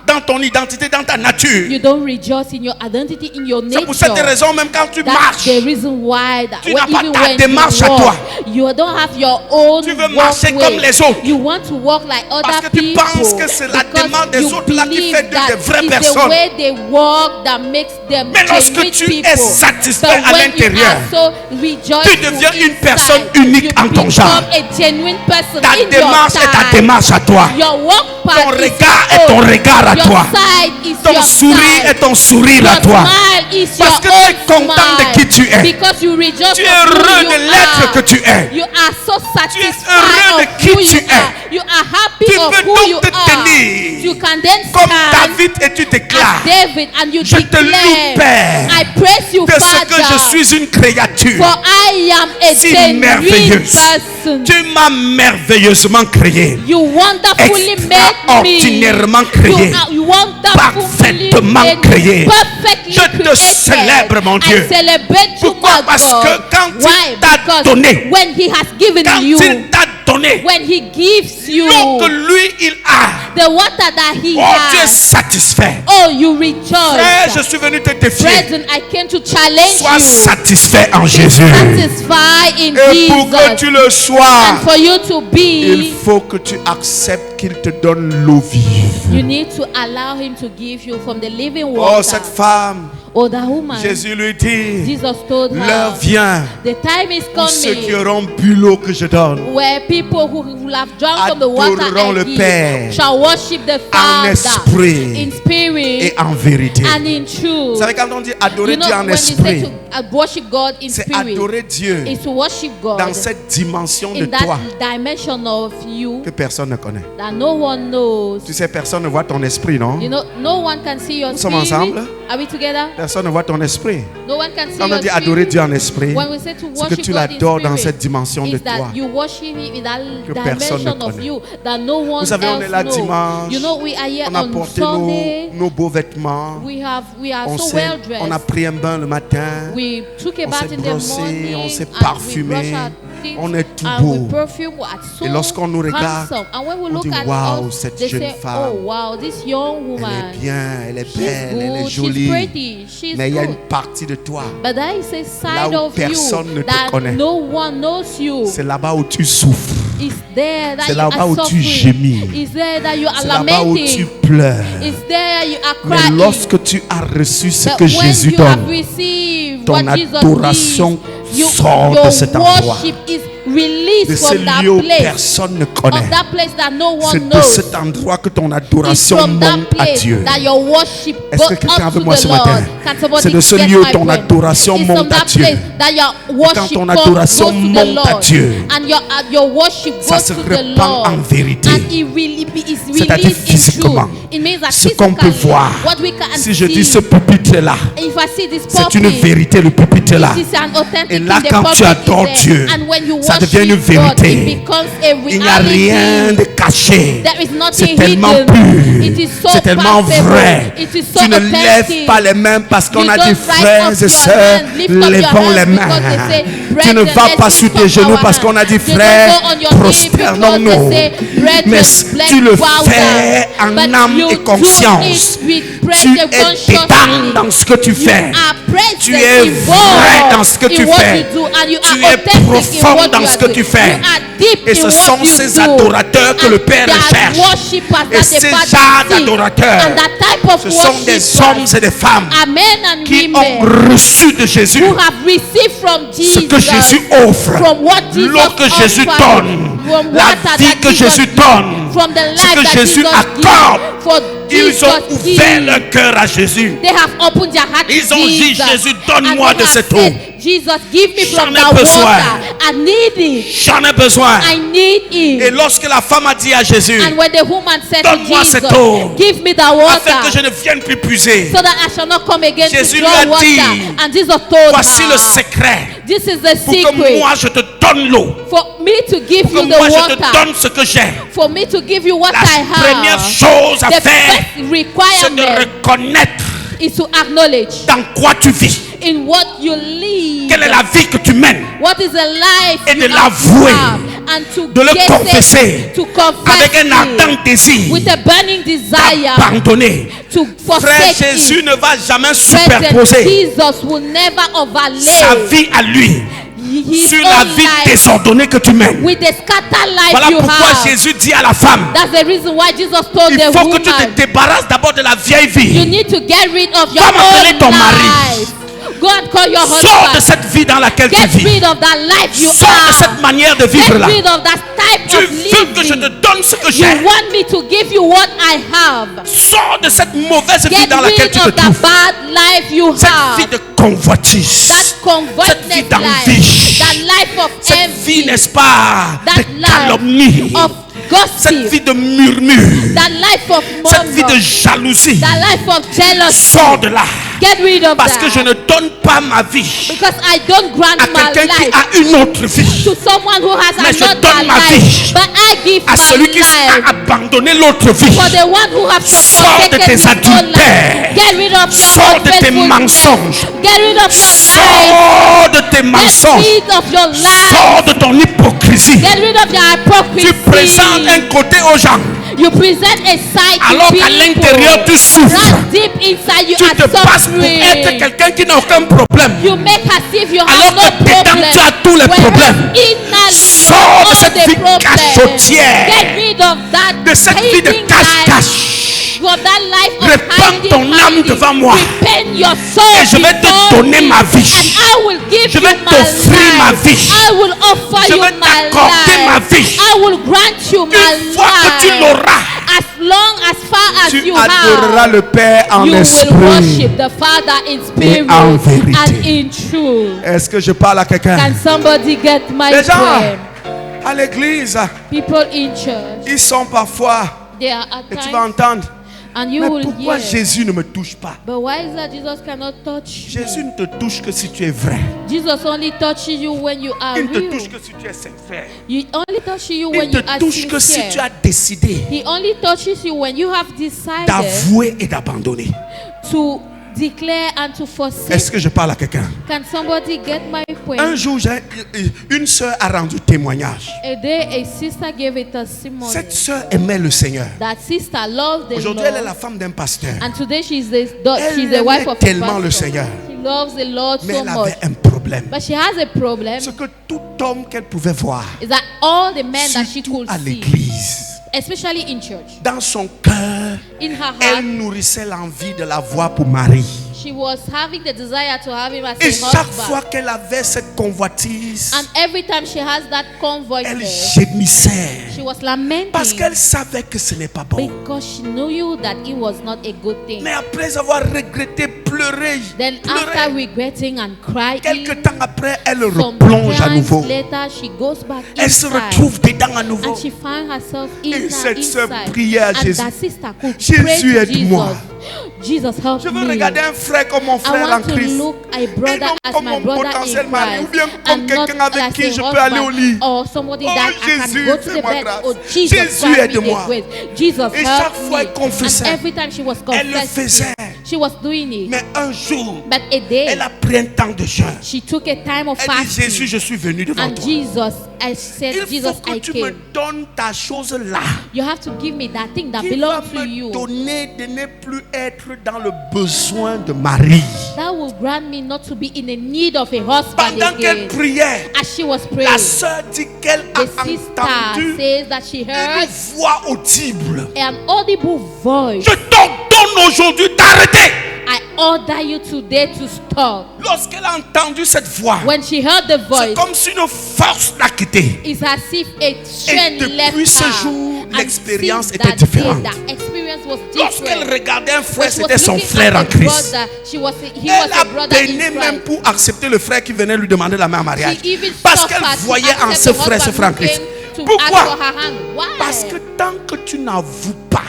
A: dans ton identité, dans ta nature.
B: You don't rejoice in your identity, in your
A: C'est pour cette
B: nature.
A: raison, même quand tu
B: That's
A: marches,
B: the reason why that
A: Tu n'as pas
B: even
A: ta
B: when
A: démarche
B: you
A: à
B: walk,
A: toi.
B: you don't have your own
A: Tu veux marcher
B: walkway.
A: comme les autres.
B: You want to walk like other
A: Parce que tu
B: people.
A: penses que c'est la
B: because
A: demande des
B: you
A: autres là qui
B: believe
A: fait d'eux
B: that
A: des vraies
B: it's
A: personnes.
B: the way they walk that makes them
A: Mais lorsque
B: genuine
A: tu
B: people.
A: es satisfait
B: But
A: à
B: when
A: l'intérieur,
B: you are so rejoiceful
A: tu deviens une
B: inside,
A: personne unique
B: you
A: en ton
B: become
A: genre.
B: a genuine person
A: Ta
B: in
A: démarche
B: your
A: est ta
B: time.
A: démarche à toi.
B: Your walk path
A: Ton
B: is
A: regard
B: your
A: est ton
B: own.
A: regard à
B: Your
A: toi.
B: side is
A: Ton
B: your
A: sourire
B: side.
A: est ton sourire à
B: Your
A: toi.
B: smile is
A: Parce
B: your
A: que tu es
B: own
A: content de
B: smile.
A: qui tu es.
B: Because you rejoice
A: Tu es
B: of who
A: heureux
B: you
A: de l'être
B: are.
A: que tu es.
B: You are so satisfied
A: heureux de
B: of
A: qui
B: who
A: tu
B: you
A: es.
B: are. You are happy
A: Tu
B: of
A: peux
B: who
A: donc
B: you
A: te
B: are.
A: tenir
B: You can then
A: comme
B: stand
A: David et tu déclares,
B: as David and you
A: je te loue,
B: declare,
A: Père,
B: I praise you,
A: de ce que je
B: Father,
A: suis une créature
B: for I am a
A: si
B: genuine
A: merveilleuse.
B: person.
A: Tu m'as merveilleusement créé,
B: You wonderfully made me.
A: extraordinairement créé,
B: You wonderfully
A: parfaitement
B: made me.
A: créé.
B: Perfectly
A: Je te
B: created.
A: célèbre, mon Dieu.
B: I celebrate you,
A: Pourquoi?
B: my
A: Parce
B: God.
A: que quand il
B: Why?
A: t'a
B: Because
A: donné,
B: when He has given
A: quand
B: you,
A: il t'a donné,
B: when He gives you
A: l'eau que lui il a,
B: the water that He
A: oh, tu es
B: has,
A: satisfait.
B: oh, you
A: Frère, je
B: rejoice.
A: suis venu te défier.
B: Brethren, I came to challenge
A: Sois
B: you.
A: satisfait en Jésus.
B: Satisfy in
A: Et pour que
B: Jesus.
A: tu le sois,
B: And for you to
A: il
B: be,
A: faut que tu acceptes qu'il te donne l'eau vive.
B: you need to allow Him to give you from the living
A: Oh,
B: water.
A: cette femme,
B: Oh, that woman,
A: Jésus lui dit,
B: Jesus told
A: l'heure
B: her,
A: vient
B: the time is
A: où ceux qui
B: coming
A: auront bu l'eau que je donne
B: where people who will have drunk from the water
A: adoreront le
B: I
A: Père
B: give shall worship the
A: en
B: Father
A: esprit
B: in spirit
A: et en vérité.
B: and in truth.
A: Vous savez, quand on dit adorer
B: You know,
A: Dieu en
B: when you say
A: esprit,
B: to worship God in
A: c'est
B: spirit,
A: adorer Dieu
B: is to worship God
A: dans cette dimension de
B: in
A: toi
B: that dimension of you
A: que personne ne connaît.
B: that no one knows.
A: Tu sais, personne ne voit ton esprit, non?
B: You know, no one can see your
A: Nous sommes
B: spirit.
A: ensemble?
B: Are we together?
A: Personne ne voit ton esprit.
B: No one can see
A: Quand on
B: your
A: dit
B: spirit.
A: adorer Dieu en esprit,
B: When we say to
A: c'est que
B: worship
A: tu
B: God in
A: l'adores dans
B: spirit,
A: cette dimension de
B: is that
A: toi.
B: you worship Him in that
A: que personne ne
B: dimension of
A: connaît.
B: you that no one
A: Vous savez, on est
B: else
A: là
B: knows.
A: dimanche,
B: You know, we are here
A: on a
B: on
A: porté
B: Sunday.
A: nos beaux vêtements,
B: We are so
A: on
B: well
A: a
B: dressed.
A: pris un bain le matin,
B: We took a
A: on
B: bath
A: s'est
B: in the
A: brossé,
B: morning
A: on s'est
B: and
A: parfumé,
B: we brush our teeth
A: on est tout
B: and
A: beau.
B: we perfume, we are so
A: Et lorsqu'on nous regarde,
B: handsome. And when we
A: on
B: look
A: dit,
B: at
A: wow,
B: us,
A: cette
B: they
A: jeune
B: say,
A: femme,
B: oh wow, this young
A: elle
B: woman,
A: est bien, elle est
B: she's
A: belle, elle est
B: good, she's
A: jolie.
B: pretty, she's
A: Mais il y a
B: good.
A: une partie de toi,
B: But there is a
A: là
B: side
A: où
B: of
A: personne ne
B: you
A: te
B: that
A: connaît.
B: no one knows you.
A: c'est là-bas où tu souffres,
B: It's there that
A: c'est
B: you
A: là-bas
B: are
A: où tu
B: suffering.
A: gémis,
B: It's there that you are
A: c'est là-bas où tu
B: lamenting.
A: pleures.
B: It's there you are
A: Mais
B: crying.
A: lorsque tu as reçu ce
B: But
A: que
B: when
A: Jésus
B: you have
A: donne,
B: received
A: ton
B: what Jesus
A: adoration
B: gives,
A: sort
B: your
A: de cet endroit,
B: worship is released
A: de ce
B: from that
A: lieu où
B: place.
A: personne ne connaît.
B: Of that place that no one
A: C'est de
B: knows.
A: cet endroit que ton
B: It's
A: adoration
B: from that
A: monte à
B: place
A: Dieu.
B: that your worship
A: Est-ce
B: goes
A: que quelqu'un
B: up
A: avec
B: to
A: moi
B: the
A: ce
B: Lord.
A: matin?
B: Can somebody
A: C'est de ce
B: get
A: lieu où
B: my
A: ton
B: point?
A: adoration
B: It's from
A: monte à
B: that
A: Dieu.
B: place that your worship
A: ton
B: goes
A: adoration
B: to the
A: monte à
B: Lord.
A: Dieu,
B: And your worship
A: ça
B: goes
A: se
B: to the
A: répand
B: Lord.
A: en vérité.
B: And it really is
A: C'est-à-dire
B: released in
A: physiquement.
B: truth. It means that
A: Ce qu'on peut
B: physically,
A: voir.
B: what we can
A: Si je
B: see.
A: dis ce pupitre-là,
B: If I see this
A: c'est une
B: pulpit,
A: vérité, le pupitre-là.
B: it is an authentic
A: Et là,
B: thing, the
A: quand tu
B: pulpit
A: adores
B: is
A: Dieu,
B: there. And when you
A: ça
B: worship
A: devient une
B: God,
A: vérité.
B: it becomes a
A: Il n'y a rien
B: reality.
A: de caché.
B: There is nothing
A: C'est tellement
B: hidden.
A: pur.
B: It is so
A: C'est tellement
B: palpable.
A: vrai.
B: It is so
A: Tu ne
B: authentic.
A: lèves pas les mains parce qu'on
B: You
A: a
B: don't
A: dit
B: rise
A: frères
B: up
A: et
B: your
A: sœurs,
B: hands, lift up your
A: levons
B: hands
A: les mains.
B: because they say,
A: Tu ne
B: brethren,
A: vas
B: let's
A: pas
B: lift
A: sur
B: up
A: tes genoux
B: our
A: parce qu'on a dit
B: hands. You
A: frères,
B: don't go on your knees
A: prosternons-nous.
B: because they say, brethren,
A: Mais
B: let's
A: tu le
B: bow
A: fais
B: down.
A: en
B: But
A: âme
B: you
A: et
B: do
A: conscience.
B: it with
A: Tu
B: present
A: es
B: consciously.
A: dedans dans ce que tu fais.
B: You are present
A: Tu es
B: involved
A: vrai dans ce que
B: in
A: tu
B: what
A: fais.
B: you do, and you
A: Tu
B: are
A: es
B: authentic in
A: profond
B: what
A: dans
B: you
A: ce que tu fais. Et ce sont ces adorateurs que le Père recherche. Et ces genres d'adorateurs, ce sont des hommes et des femmes qui ont reçu de Jésus ce que Jésus offre, l'eau que Jésus donne, la vie que Jésus donne, ce que Jésus accorde. Ils ont ouvert leur cœur à Jésus. Ils ont dit, Jésus, donne-moi de cette eau. J'en ai besoin. J'en ai besoin. Et lorsque la femme a dit à Jésus, donne-moi cette eau, afin que je ne vienne plus puiser, Jésus lui a dit, voici le secret, pour que moi je te donne l'eau, pour que moi je te donne ce que j'ai. La première chose à faire, c'est de reconnaître dans quoi tu vis.
B: In what you live,
A: quelle est la vie que tu mènes,
B: what is the life
A: et de l'avouer, de le confesser avec un ardent désir,
B: with a burning desire,
A: d'abandonner. Frère, Jésus ne va jamais superposer sa vie à lui sur la vie désordonnée que tu mènes. Voilà pourquoi Jésus dit à la femme, il faut que tu te débarrasses d'abord de la vieille vie. Va m'appeler ton mari. Sors de cette vie dans laquelle tu vis. Sors de cette manière de vivre là. Tu veux que je te donne ce que j'ai. Sors de cette mauvaise vie dans laquelle tu te trouves. Cette vie de convoitise, cette vie d'envie, cette vie, n'est-ce pas, de calomnie, cette vie de murmure, cette vie de jalousie. Sors de là. Parce que je ne donne pas ma vie à quelqu'un qui a une autre vie, mais je donne ma vie à celui qui a abandonné l'autre vie. Sors de tes adultères, sors de tes mensonges, sors de tes mensonges, sors de ton hypocrisie. Tu présentes un côté aux gens, alors qu'à l'intérieur tu souffres. Tu te passes pour être quelqu'un qui n'a aucun problème, alors que dedans tu as tous les problèmes. Sors de cette vie cachotière, de cette vie de cache-cache. Répands ton âme devant moi et je vais te donner ma vie. Je vais t'offrir ma vie. Je vais t'accorder ma vie. Une fois que tu l'auras, tu adoreras le Père en esprit et en vérité. Est-ce que je parle à quelqu'un? Les gens à l'église, ils sont parfois, et tu vas entendre, mais pourquoi Jésus ne me touche pas? Jésus ne te touche que si tu es vrai. Il ne te touche que si tu es sincère. Il ne te touche que si tu as décidé d'avouer et d'abandonner. Est-ce que je parle à quelqu'un? Un jour, une sœur a rendu témoignage. Cette sœur aimait le Seigneur. Aujourd'hui, elle est la femme d'un pasteur. Elle aimait tellement le Seigneur. Mais elle avait un problème. Ce que tout homme qu'elle pouvait voir, surtout à l'église,
B: especially in church,
A: dans son cœur, elle nourrissait l'envie de l'avoir pour mari.
B: She was having the desire to have him as
A: Et
B: a
A: chaque
B: husband.
A: fois qu'elle avait cette convoitise,
B: And every time she has that convoy,
A: elle gémissait.
B: she was lamenting.
A: Parce qu'elle savait que ce n'est pas bon.
B: Because she knew that it was not a good thing.
A: Mais après avoir regretté, pleuré,
B: Then after regretting and crying,
A: quelque temps après, elle replonge à nouveau.
B: Later, she goes back
A: Elle se
B: inside,
A: retrouve dedans à nouveau.
B: and she finds herself
A: Et cette sœur
B: inside.
A: priait à
B: And
A: Jésus.
B: that sister could
A: Jésus,
B: pray to
A: aide-moi.
B: Jesus, help
A: Je veux
B: me.
A: regarder un frère comme mon
B: I
A: frère en
B: want to
A: Christ.
B: look a
A: Et
B: brother
A: non
B: as
A: comme
B: my
A: mon
B: brother
A: potentiel
B: in
A: mari, ou
B: Christ,
A: bien comme
B: and
A: quelqu'un
B: not
A: avec
B: as
A: qui
B: a
A: je peux aller au lit.
B: husband or somebody
A: Oh,
B: that I
A: Jésus,
B: can go to the
A: fais-moi
B: bed.
A: grâce.
B: Oh, Jesus,
A: Jésus,
B: grant me
A: aide-moi.
B: the grace. Jesus,
A: Et chaque
B: help
A: fois
B: me.
A: elle confessait,
B: And every time she was
A: elle le
B: confessing,
A: faisait.
B: She was doing it.
A: Mais un jour,
B: But a day,
A: elle a pris un temps de jeûne.
B: she took a time of
A: Elle dit,
B: fasting.
A: Jésus, je suis venu devant
B: And
A: toi.
B: Jesus, I said,
A: Il
B: Jesus,
A: faut que
B: I
A: tu me
B: came.
A: donnes ta chose là.
B: You have to give me that thing that
A: Qui va
B: belongs to
A: me
B: you.
A: donner de ne plus être dans le besoin de Marie.
B: That will grant me not to be in the need of a husband
A: Pendant qu'elle
B: again.
A: priait,
B: As she was
A: la
B: praying,
A: sœur dit qu'elle a
B: the sister
A: entendu
B: says that she
A: une
B: heard
A: voix audible.
B: an audible voice.
A: Je t'ordonne aujourd'hui d'arrêter.
B: I order you today to stop.
A: Lorsqu'elle a entendu cette voix,
B: When she heard the
A: c'est
B: voice,
A: comme si une force l'a quittée.
B: it's as if a strength
A: depuis
B: left
A: ce
B: her.
A: jour,
B: And
A: l'expérience
B: since
A: était
B: that day,
A: différente.
B: that experience was
A: Lorsqu'elle
B: different.
A: regardait un frère,
B: When she was
A: c'était son
B: looking
A: frère
B: at
A: en
B: a
A: Christ.
B: brother, he was
A: Elle
B: a
A: a
B: brother in
A: peiné même
B: Christ.
A: pour accepter le frère qui venait lui demander la main en mariage.
B: She even
A: Parce qu'elle
B: suffered to
A: voyait en
B: accept
A: ce
B: the
A: frère en
B: husband who
A: Christ.
B: came to ask
A: Pourquoi?
B: for her hand. Why?
A: Parce que tant que tu n'avoues pas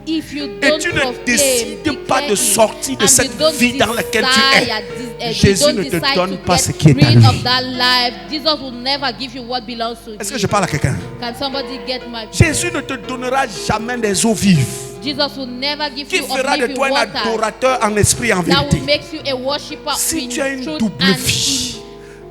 B: If you
A: et
B: don't
A: tu ne
B: proclaim,
A: décides pas de
B: declare
A: sortir de
B: it,
A: cette
B: and you don't
A: vie dans laquelle tu
B: desire
A: es,
B: you
A: Jésus
B: don't
A: ne te
B: decide
A: donne
B: to
A: pas
B: get
A: ce qui est à
B: rid
A: lui.
B: of that life, Jesus will never give you what belongs to
A: Est-ce que
B: you.
A: je parle à quelqu'un?
B: Can somebody get my
A: Jésus ne te donnera jamais des eaux vives
B: Jesus will never give
A: qui
B: you
A: fera
B: of
A: de
B: living
A: toi un
B: water
A: adorateur en esprit et en
B: that
A: vérité.
B: will make you a worshipper
A: Si
B: in
A: tu as une
B: truth
A: double
B: and
A: vie,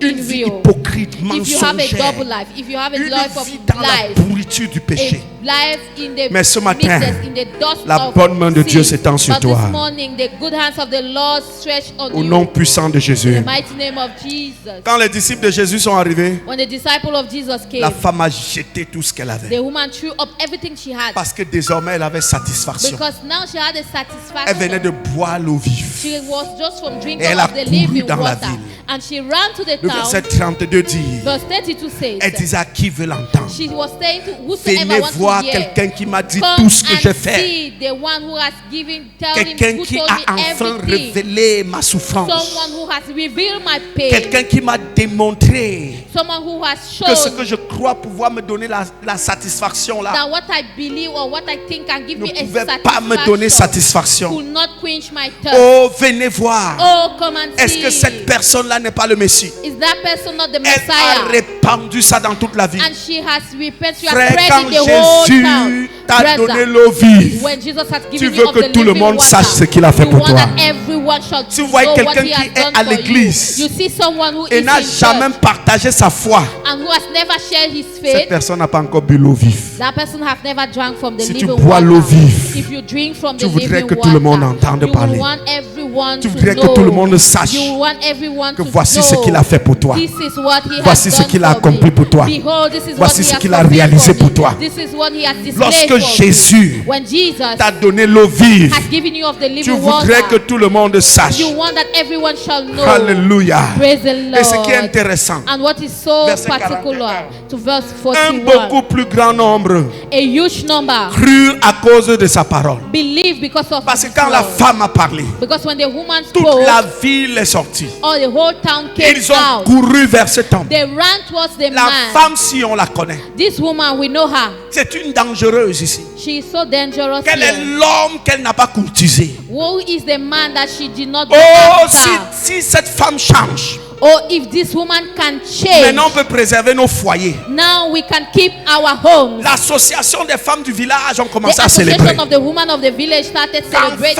B: in
A: une vie
B: real.
A: hypocrite,
B: If you have a
A: mensongère,
B: double life, if you have a
A: une
B: life of
A: vie dans la
B: life,
A: pourriture du péché.
B: a life in the
A: Mais ce matin,
B: midst, in the dust
A: la
B: of
A: bonne main de
B: sin.
A: Dieu s'étend sur
B: But
A: toi.
B: this morning, the good hands of the Lord stretch on
A: Au
B: you.
A: nom puissant de
B: In
A: Jésus.
B: the mighty name of Jesus.
A: Quand les disciples de Jésus sont arrivés,
B: When the disciple of Jesus came,
A: la femme a jeté tout ce qu'elle avait.
B: the woman threw up everything she had.
A: Parce que désormais, elle avait satisfaction.
B: Because now she had a
A: Elle venait
B: satisfaction.
A: de boire l'eau vive.
B: She was just from
A: Et
B: drinking
A: elle a
B: of the
A: couru
B: living
A: dans la
B: water.
A: ville.
B: And she ran to the
A: Le
B: town.
A: verset 32 dit,
B: Verse 32 says,
A: elle disait à qui veut l'entendre.
B: she was saying to whosoever
A: Venez
B: wants
A: voir
B: to hear,
A: quelqu'un qui m'a dit
B: come
A: tout ce que
B: and
A: j'ai fait.
B: see the one who has given, tell him
A: Quelqu'un
B: who
A: qui
B: told
A: a
B: me
A: enfin
B: everything.
A: révélé ma souffrance.
B: Someone who has revealed my pain.
A: Quelqu'un qui m'a démontré
B: Someone who has
A: que ce
B: shown
A: que je crois pouvoir me donner la satisfaction là
B: that what I believe or what I think can give
A: ne
B: me a
A: pouvait pas me donner
B: satisfaction
A: satisfaction.
B: could not quench my thirst.
A: Oh, venez voir.
B: Oh, come and
A: Est-ce
B: see.
A: que cette personne-là n'est pas le Messie?
B: Is that person not the
A: Elle a
B: Messiah?
A: répandu ça dans toute la ville.
B: And she has repented. She has
A: Frère,
B: spread
A: quand
B: in the whole
A: Jésus
B: town.
A: t'a
B: Brother,
A: donné l'eau vive,
B: when Jesus has
A: tu
B: given
A: veux
B: you of
A: que
B: the
A: tout le
B: living
A: monde
B: water,
A: sache ce qu'il a fait
B: you
A: pour
B: want
A: toi.
B: that everyone shall
A: Si vous voyez
B: know what
A: quelqu'un
B: he
A: qui
B: has
A: est
B: done
A: à
B: for you.
A: l'église
B: You see someone who
A: et
B: is
A: n'a
B: in
A: jamais
B: church
A: partagé sa foi,
B: and who has never shared his
A: cette
B: faith.
A: personne n'a pas encore bu l'eau vive.
B: That person have never drank from the
A: Si tu
B: living
A: bois
B: water.
A: l'eau vive,
B: If you drink from
A: tu
B: the
A: voudrais
B: living
A: que
B: water,
A: tout le monde entende
B: you
A: parler.
B: will want everyone
A: Tu
B: to
A: voudrais que
B: know.
A: tout le monde sache
B: You will want everyone
A: que
B: to
A: voici
B: know.
A: ce qu'il a fait pour toi.
B: This is what he
A: Voici
B: has
A: ce
B: done
A: qu'il a
B: for
A: accompli
B: me.
A: pour toi.
B: Behold, this is
A: Voici
B: what
A: ce
B: he has
A: qu'il a
B: fulfilled
A: réalisé
B: for
A: pour
B: me.
A: toi.
B: This is what he has displayed
A: Lorsque
B: for me.
A: Jésus
B: When Jesus
A: t'a donné l'eau vive,
B: has given you of the
A: tu
B: living
A: voudrais
B: water,
A: que tout le monde sache.
B: you want that everyone shall know.
A: Alléluia.
B: Praise the Lord.
A: Et ce qui est intéressant,
B: And what is so
A: Verset
B: particular to verse
A: un
B: 41,
A: beaucoup plus grand nombre
B: a huge number
A: crut à cause de sa parole.
B: believe because of
A: Parce que
B: his
A: quand la
B: word.
A: femme a parlé,
B: Because when the woman
A: toute
B: spoke,
A: la ville est sortie.
B: all the whole town came
A: Ils ont
B: out.
A: couru vers cet homme.
B: They ran towards the
A: La
B: man.
A: femme, si on la connaît,
B: This woman, we know her.
A: c'est une dangereuse ici.
B: She is so dangerous
A: Quel est
B: here.
A: l'homme qu'elle n'a pas courtisé?
B: Who is the man that she did not go
A: Oh,
B: after?
A: si cette femme change,
B: Oh, if this woman can change,
A: maintenant on peut préserver nos foyers.
B: now we can keep our homes.
A: L'association des femmes du village ont
B: The
A: commencé à célébrer.
B: association of the women of the village started celebrating.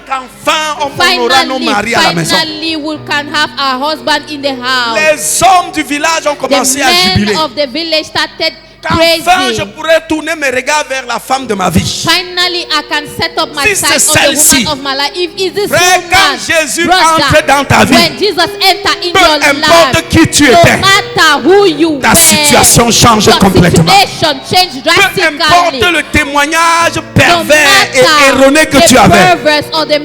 A: Qu'enfin, on aura nos maris à la maison.
B: Finally, we can have our husband in the house.
A: Les hommes du village ont commencé
B: The
A: à jubiler.
B: men of the village started
A: Qu'enfin, je
B: praising.
A: pourrais tourner mes regards vers la femme de ma vie.
B: Finally, I can set up my
A: Si
B: sight
A: c'est
B: on the
A: celle-ci,
B: woman of my life. If is this
A: frère, quand
B: woman,
A: Jésus
B: brother,
A: entre dans ta vie,
B: when Jesus enter in
A: peu
B: your
A: importe
B: life,
A: qui tu
B: no
A: étais,
B: matter who you
A: ta
B: were,
A: situation change
B: your
A: complètement.
B: situation change
A: Peu
B: drastically.
A: importe le témoignage
B: No
A: pervers et
B: matter
A: erroné que
B: the
A: tu avais.
B: perverse or the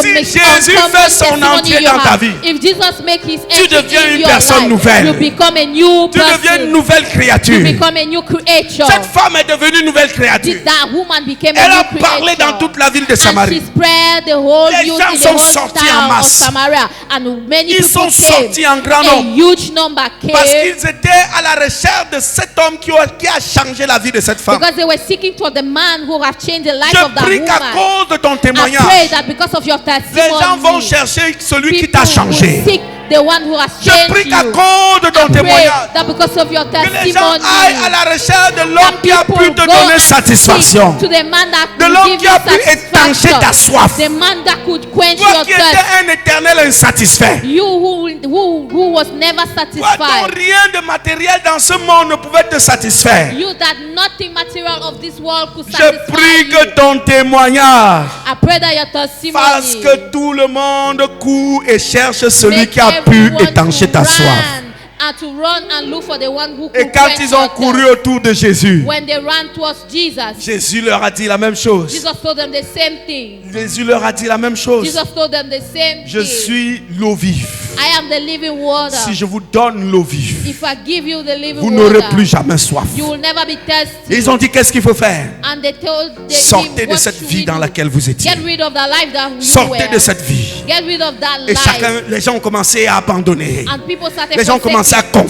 A: Si Jésus fait son entrée dans ta vie,
B: if Jesus make his
A: tu
B: entry
A: deviens
B: in
A: une
B: your
A: personne
B: life,
A: nouvelle.
B: you become a new
A: Tu deviens une
B: person.
A: nouvelle
B: You
A: créature.
B: become a new creature.
A: Cette femme est devenue une nouvelle créature.
B: That woman became
A: Elle
B: a
A: a
B: new
A: parlé dans
B: creature.
A: toute la ville de
B: And she
A: Samarie.
B: spread the whole
A: Les
B: youth
A: gens
B: in the
A: sont
B: whole
A: sortis en
B: town of
A: masse.
B: Samaria. And many
A: Ils sont
B: people came.
A: sortis en grand
B: A
A: nombre.
B: huge number
A: Parce
B: came.
A: qu'ils étaient à la recherche de cet homme qui a changé la vie de cette femme.
B: Because they were seeking for the man who have changed the life
A: Je
B: of that
A: prie qu'à
B: woman.
A: cause de ton
B: I pray
A: témoignage,
B: that because of your
A: les gens vont
B: testimony,
A: chercher celui qui
B: people
A: t'a changé.
B: will seek the one who has
A: Je
B: changed
A: prie qu'à
B: you.
A: cause de ton
B: I pray
A: témoignage,
B: that because of your
A: que les gens
B: testimony,
A: aillent à la recherche de l'homme
B: that
A: qui a
B: people
A: pu te
B: go
A: donner
B: and
A: satisfaction.
B: seek to the man that
A: De
B: will
A: l'homme
B: give
A: qui
B: you
A: a pu étendre étancher ta soif.
B: The man that could quench
A: Toi
B: your
A: qui étais
B: thirst.
A: un éternel insatisfait.
B: You who was never
A: Toi dont
B: satisfied.
A: rien de matériel dans ce monde ne pouvait te satisfaire.
B: You that nothing material of this world could
A: Je
B: satisfy
A: prie
B: you.
A: que ton témoignage
B: I pray that your testimony
A: fasse que tout le monde court et cherche celui
B: make
A: qui a pu
B: everyone
A: étancher
B: to
A: ta
B: run
A: soif.
B: and to run and look for the one who
A: Et
B: could
A: quand
B: quench
A: ils ont
B: your
A: couru
B: thirst.
A: autour de Jésus,
B: When they ran towards Jesus,
A: Jésus leur a dit la même chose.
B: Jesus told them the same thing.
A: Jésus leur a dit la même chose.
B: Jesus told them the same
A: Je
B: thing.
A: suis l'eau vive.
B: I am the living water.
A: Si je vous donne l'eau vive,
B: If I give you the living
A: vous n'aurez
B: water,
A: plus jamais soif.
B: you will never be thirsty.
A: Et ils ont dit, qu'est-ce qu'il faut faire?
B: And they told
A: Sortez
B: him,
A: de
B: what
A: cette
B: should
A: vie
B: we
A: dans
B: do?
A: laquelle vous étiez.
B: Get rid of the life that you
A: Sortez
B: were.
A: de cette vie.
B: Get rid of that
A: Et
B: life.
A: les gens ont commencé à abandonner.
B: And people started
A: Les gens ont commencé à
B: confessing.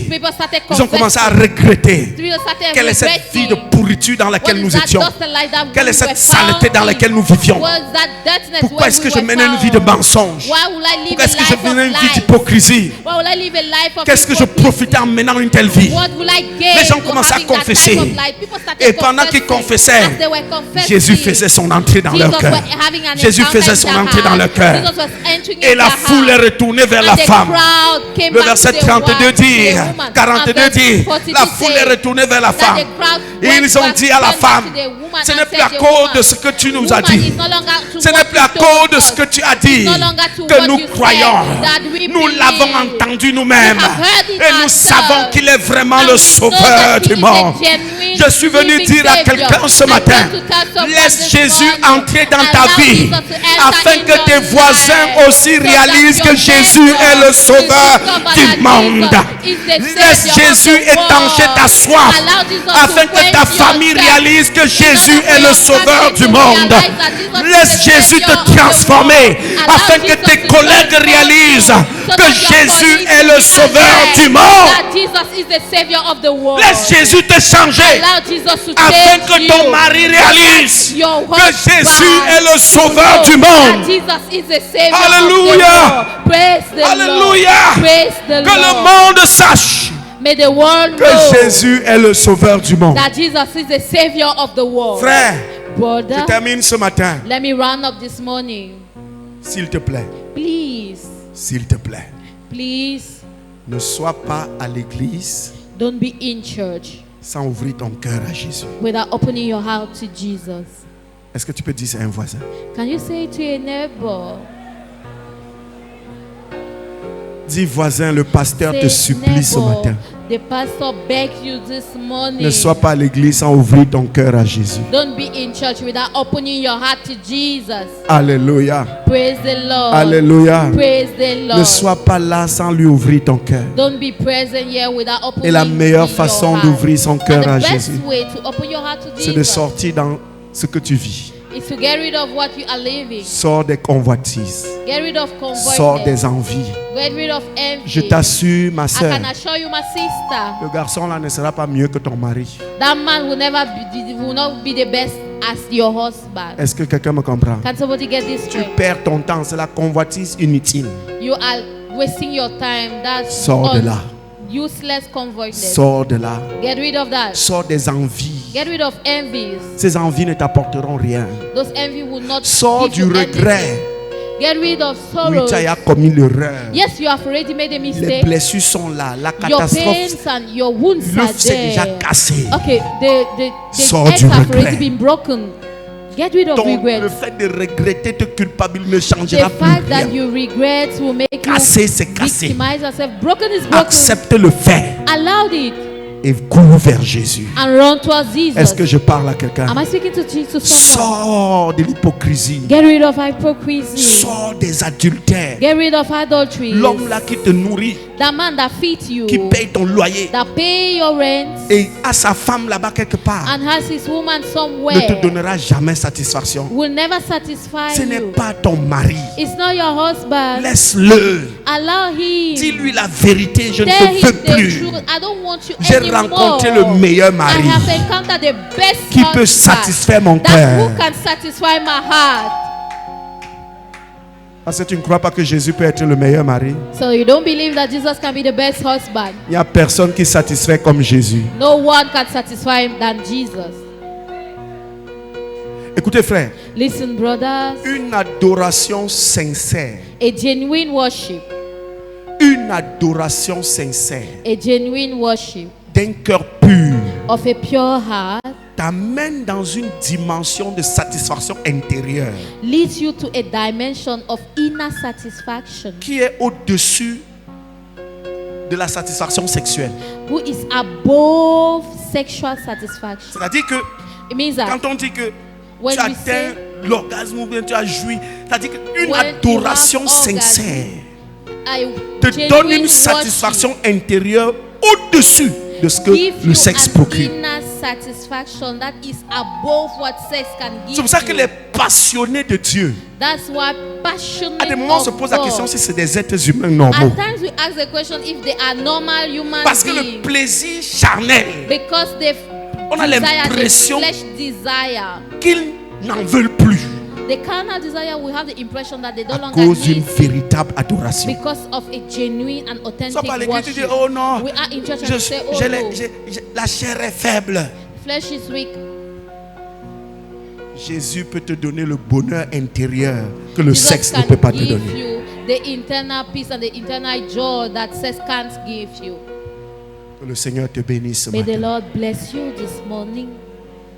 A: confesser.
B: People started
A: Ils ont commencé à
B: confessing.
A: regretter.
B: People started
A: Quelle est cette vie de
B: regretting.
A: pourriture dans laquelle
B: What
A: nous
B: is that
A: étions?
B: dust and light that
A: Quelle est
B: we
A: cette
B: were
A: saleté
B: found
A: dans
B: in?
A: laquelle nous vivions?
B: What is that dirtiness
A: Pourquoi
B: where
A: est-ce
B: we
A: que je
B: were
A: menais une vie de
B: found?
A: mensonge?
B: Why will I live
A: Pourquoi est-ce
B: a
A: que je
B: life
A: menais
B: of
A: une vie
B: lies?
A: d'hypocrisie?
B: Why will I live a life of
A: Qu'est-ce que je
B: hypocrisy?
A: profitais en menant une telle vie?
B: What will I gain
A: Les gens
B: to
A: commençaient à
B: having that
A: confesser.
B: type of life? People started
A: Et pendant qu'ils
B: confessing.
A: confessaient,
B: As they were confessing,
A: Jésus faisait son entrée dans leur
B: Jesus
A: cœur.
B: was having an
A: Jésus
B: encounter
A: faisait
B: in
A: son
B: their
A: entrée dans
B: heart.
A: leur cœur.
B: Jesus was entering
A: Et
B: in
A: la
B: their
A: foule est
B: heart.
A: retournée vers
B: And
A: la
B: the
A: femme.
B: crowd came
A: Le
B: back
A: verset
B: to the
A: 32
B: one,
A: dit,
B: to the woman.
A: 42
B: And
A: dit,
B: verse 42
A: la foule est
B: say
A: retournée vers la
B: that
A: femme.
B: the crowd
A: Et
B: went
A: ils ont
B: back-
A: dit à la
B: went back
A: femme,
B: to the woman
A: ce
B: and
A: n'est plus
B: said,
A: à
B: "The
A: cause
B: woman,
A: de ce que tu nous as
B: woman,
A: dit.
B: it's no longer to
A: Ce
B: what
A: n'est plus
B: you
A: à
B: told
A: cause de
B: us.
A: ce que tu as dit
B: It's no longer to
A: que
B: what
A: nous
B: you said
A: croyons.
B: that we
A: Nous
B: believe.
A: l'avons entendu nous-mêmes.
B: We have heard it
A: Et nous
B: ourselves.
A: savons qu'il est vraiment
B: And
A: le
B: we know
A: sauveur
B: that he
A: du
B: is a
A: monde.
B: genuine
A: Je suis venu
B: living
A: dire à
B: Savior.
A: quelqu'un ce
B: I
A: matin,
B: want to tell someone
A: laisse
B: this
A: Jésus
B: morning,
A: entrer dans ta
B: allow
A: vie
B: Jesus to enter
A: afin
B: in
A: que
B: your
A: tes voisins
B: life,
A: aussi
B: so that
A: réalisent
B: your
A: que Jésus
B: neighbor
A: est le
B: will
A: sauveur
B: discover
A: du
B: that
A: monde.
B: Jesus is the
A: Laisse
B: Savior of
A: Jésus
B: the
A: étancher
B: world.
A: ta soif
B: Allow Jesus
A: afin
B: to
A: que ta
B: quench your
A: famille
B: thirst.
A: réalise que Jésus
B: In order
A: est le
B: for your
A: sauveur
B: family
A: du
B: to
A: monde.
B: realize that Jesus is
A: Laisse
B: the
A: Jésus
B: Savior
A: te
B: of the
A: transformer
B: world.
A: afin
B: Allow
A: que
B: Jesus
A: tes
B: to
A: collègues
B: transform
A: réalisent
B: you, so
A: que
B: that your
A: Jésus
B: colleagues
A: est le
B: will
A: sauveur
B: realize
A: du monde.
B: that Jesus is the Savior of the world.
A: Laisse Jésus te changer
B: Allow Jesus to
A: afin
B: change
A: que ton
B: you.
A: mari réalise
B: Your
A: que
B: husband
A: Jésus est le sauveur
B: to
A: du
B: know
A: monde.
B: that Jesus is the Savior
A: Alléluia.
B: of the world. Praise the
A: Alléluia.
B: Lord. Praise the
A: Que le
B: Lord.
A: monde sache
B: May the world
A: que
B: know
A: Jésus est le sauveur du monde.
B: that Jesus is the Savior of the world.
A: Frère, je
B: Brother,
A: termine ce matin.
B: let me round up this morning.
A: S'il te plaît,
B: Please,
A: s'il te plaît,
B: please,
A: ne sois pas à l'église
B: don't be in church
A: sans ouvrir ton cœur à Jésus.
B: without opening your heart to Jesus.
A: Est-ce que tu peux dire ça à un voisin?
B: Can you say it to your neighbor?
A: Dis voisin, le pasteur te
B: Say,
A: supplie ce
B: neighbor,
A: matin.
B: the pastor begged you this morning.
A: Ne sois pas à l'église sans ouvrir ton cœur à Jésus.
B: Don't be in church without opening your heart to Jesus.
A: Alléluia.
B: Praise the Lord.
A: Alléluia.
B: Praise the Lord.
A: Ne sois pas là sans lui ouvrir ton cœur.
B: Don't be present here without opening
A: Et la meilleure
B: your
A: façon
B: heart.
A: d'ouvrir son
B: And
A: cœur à
B: the best
A: Jésus,
B: way to open your heart to
A: c'est de
B: Jesus
A: sortir dans ce que tu vis.
B: is to get rid of what you are living.
A: Sors des convoitises.
B: Get rid of
A: Sors
B: convoitise.
A: des envies.
B: Get rid of envy.
A: Je t'assure, ma
B: I
A: soeur,
B: can assure you, my sister,
A: le garçon là ne sera pas mieux que ton mari.
B: that man will never be, will not be the best as your husband.
A: Est-ce que quelqu'un me comprend?
B: Can somebody get this
A: Tu
B: straight?
A: perds ton temps, c'est la convoitise inutile.
B: You are wasting your time. That's
A: Sors de là.
B: useless convoitise.
A: Sors de là.
B: Get rid of that.
A: Sors des envies.
B: Get rid of envies.
A: Ces envies ne t'apporteront rien.
B: Those envy will not
A: Sors
B: give
A: du
B: you
A: regret.
B: anything. Get rid of
A: Oui,
B: sorrow.
A: tu as commis l'erreur.
B: Yes, you have already made a
A: Les
B: mistake.
A: blessures sont là. La
B: Your
A: catastrophe,
B: pains and your wounds are
A: l'œuf s'est déjà
B: there.
A: cassé.
B: Okay, the
A: Sors
B: eggs
A: du
B: have
A: regret.
B: already been broken. Get rid of
A: Le
B: regrets.
A: fait de regretter, te culpabiliser ne
B: The
A: changera plus
B: fact that
A: rien.
B: you regret will make
A: Cassé, c'est
B: you
A: cassé.
B: victimize yourself. Broken is broken.
A: Accepte le fait
B: Allow it
A: et cours vers Jésus.
B: and run towards Jesus.
A: Est-ce que je parle à quelqu'un?
B: Am I speaking to Jesus?
A: Sors de l'hypocrisie.
B: Get rid of hypocrisy.
A: Sors des adultères.
B: Get rid of adultery.
A: L'homme là qui te nourrit,
B: The man that feeds you,
A: qui paye ton loyer
B: that pay your rent,
A: et a sa femme là-bas quelque part,
B: and has his woman
A: ne te
B: somewhere,
A: donnera jamais satisfaction.
B: will never satisfy
A: Ce n'est
B: you.
A: pas ton mari.
B: It's not your husband.
A: Laisse-le.
B: Allow him.
A: Dis-lui la vérité. Je ne
B: Tell
A: te
B: him
A: veux
B: the
A: plus.
B: truth. I don't want you
A: J'ai
B: anymore.
A: rencontré le meilleur
B: I
A: mari
B: have encountered the best
A: qui peut
B: husband
A: satisfaire mon
B: that
A: cœur.
B: who can satisfy my heart.
A: Parce que tu ne crois pas que Jésus peut être le meilleur mari.
B: So you don't believe that Jesus can be the best husband.
A: Il n'y a personne qui satisfait comme Jésus.
B: No one can satisfy him than Jesus.
A: Écoutez frère.
B: Listen brothers.
A: Une adoration sincère.
B: A genuine worship.
A: Une adoration sincère.
B: A genuine worship.
A: D'un cœur pur.
B: Of a pure heart.
A: T'amène dans une dimension de satisfaction intérieure.
B: Leads you to a dimension of inner satisfaction.
A: Qui est au-dessus de la satisfaction sexuelle.
B: Who is above sexual satisfaction.
A: C'est-à-dire que quand on dit que tu atteins l'orgasme ou bien tu as joui, c'est-à-dire qu'une adoration sincère te donne une satisfaction intérieure au-dessus de ce que le sexe procure. C'est pour ça que les passionnés de Dieu, à des moments on se pose la question si c'est des êtres humains normaux. Parce que le plaisir charnel, on a l'impression qu'ils n'en veulent plus.
B: The carnal desire, we have the impression that they don't
A: à
B: longer
A: cause d'une
B: need
A: véritable adoration.
B: because of a genuine and authentic
A: worship. Tu dis,
B: worship.
A: oh non,
B: We are in church and say, oh no,
A: la chair est faible.
B: flesh is weak.
A: Jésus peut te donner le bonheur intérieur que le
B: Jesus
A: sexe ne
B: can
A: peut pas te
B: give
A: donner.
B: you the internal peace and the internal joy that sex can't give you.
A: Que le Seigneur te bénisse ce
B: May the
A: matin.
B: Lord bless you this morning.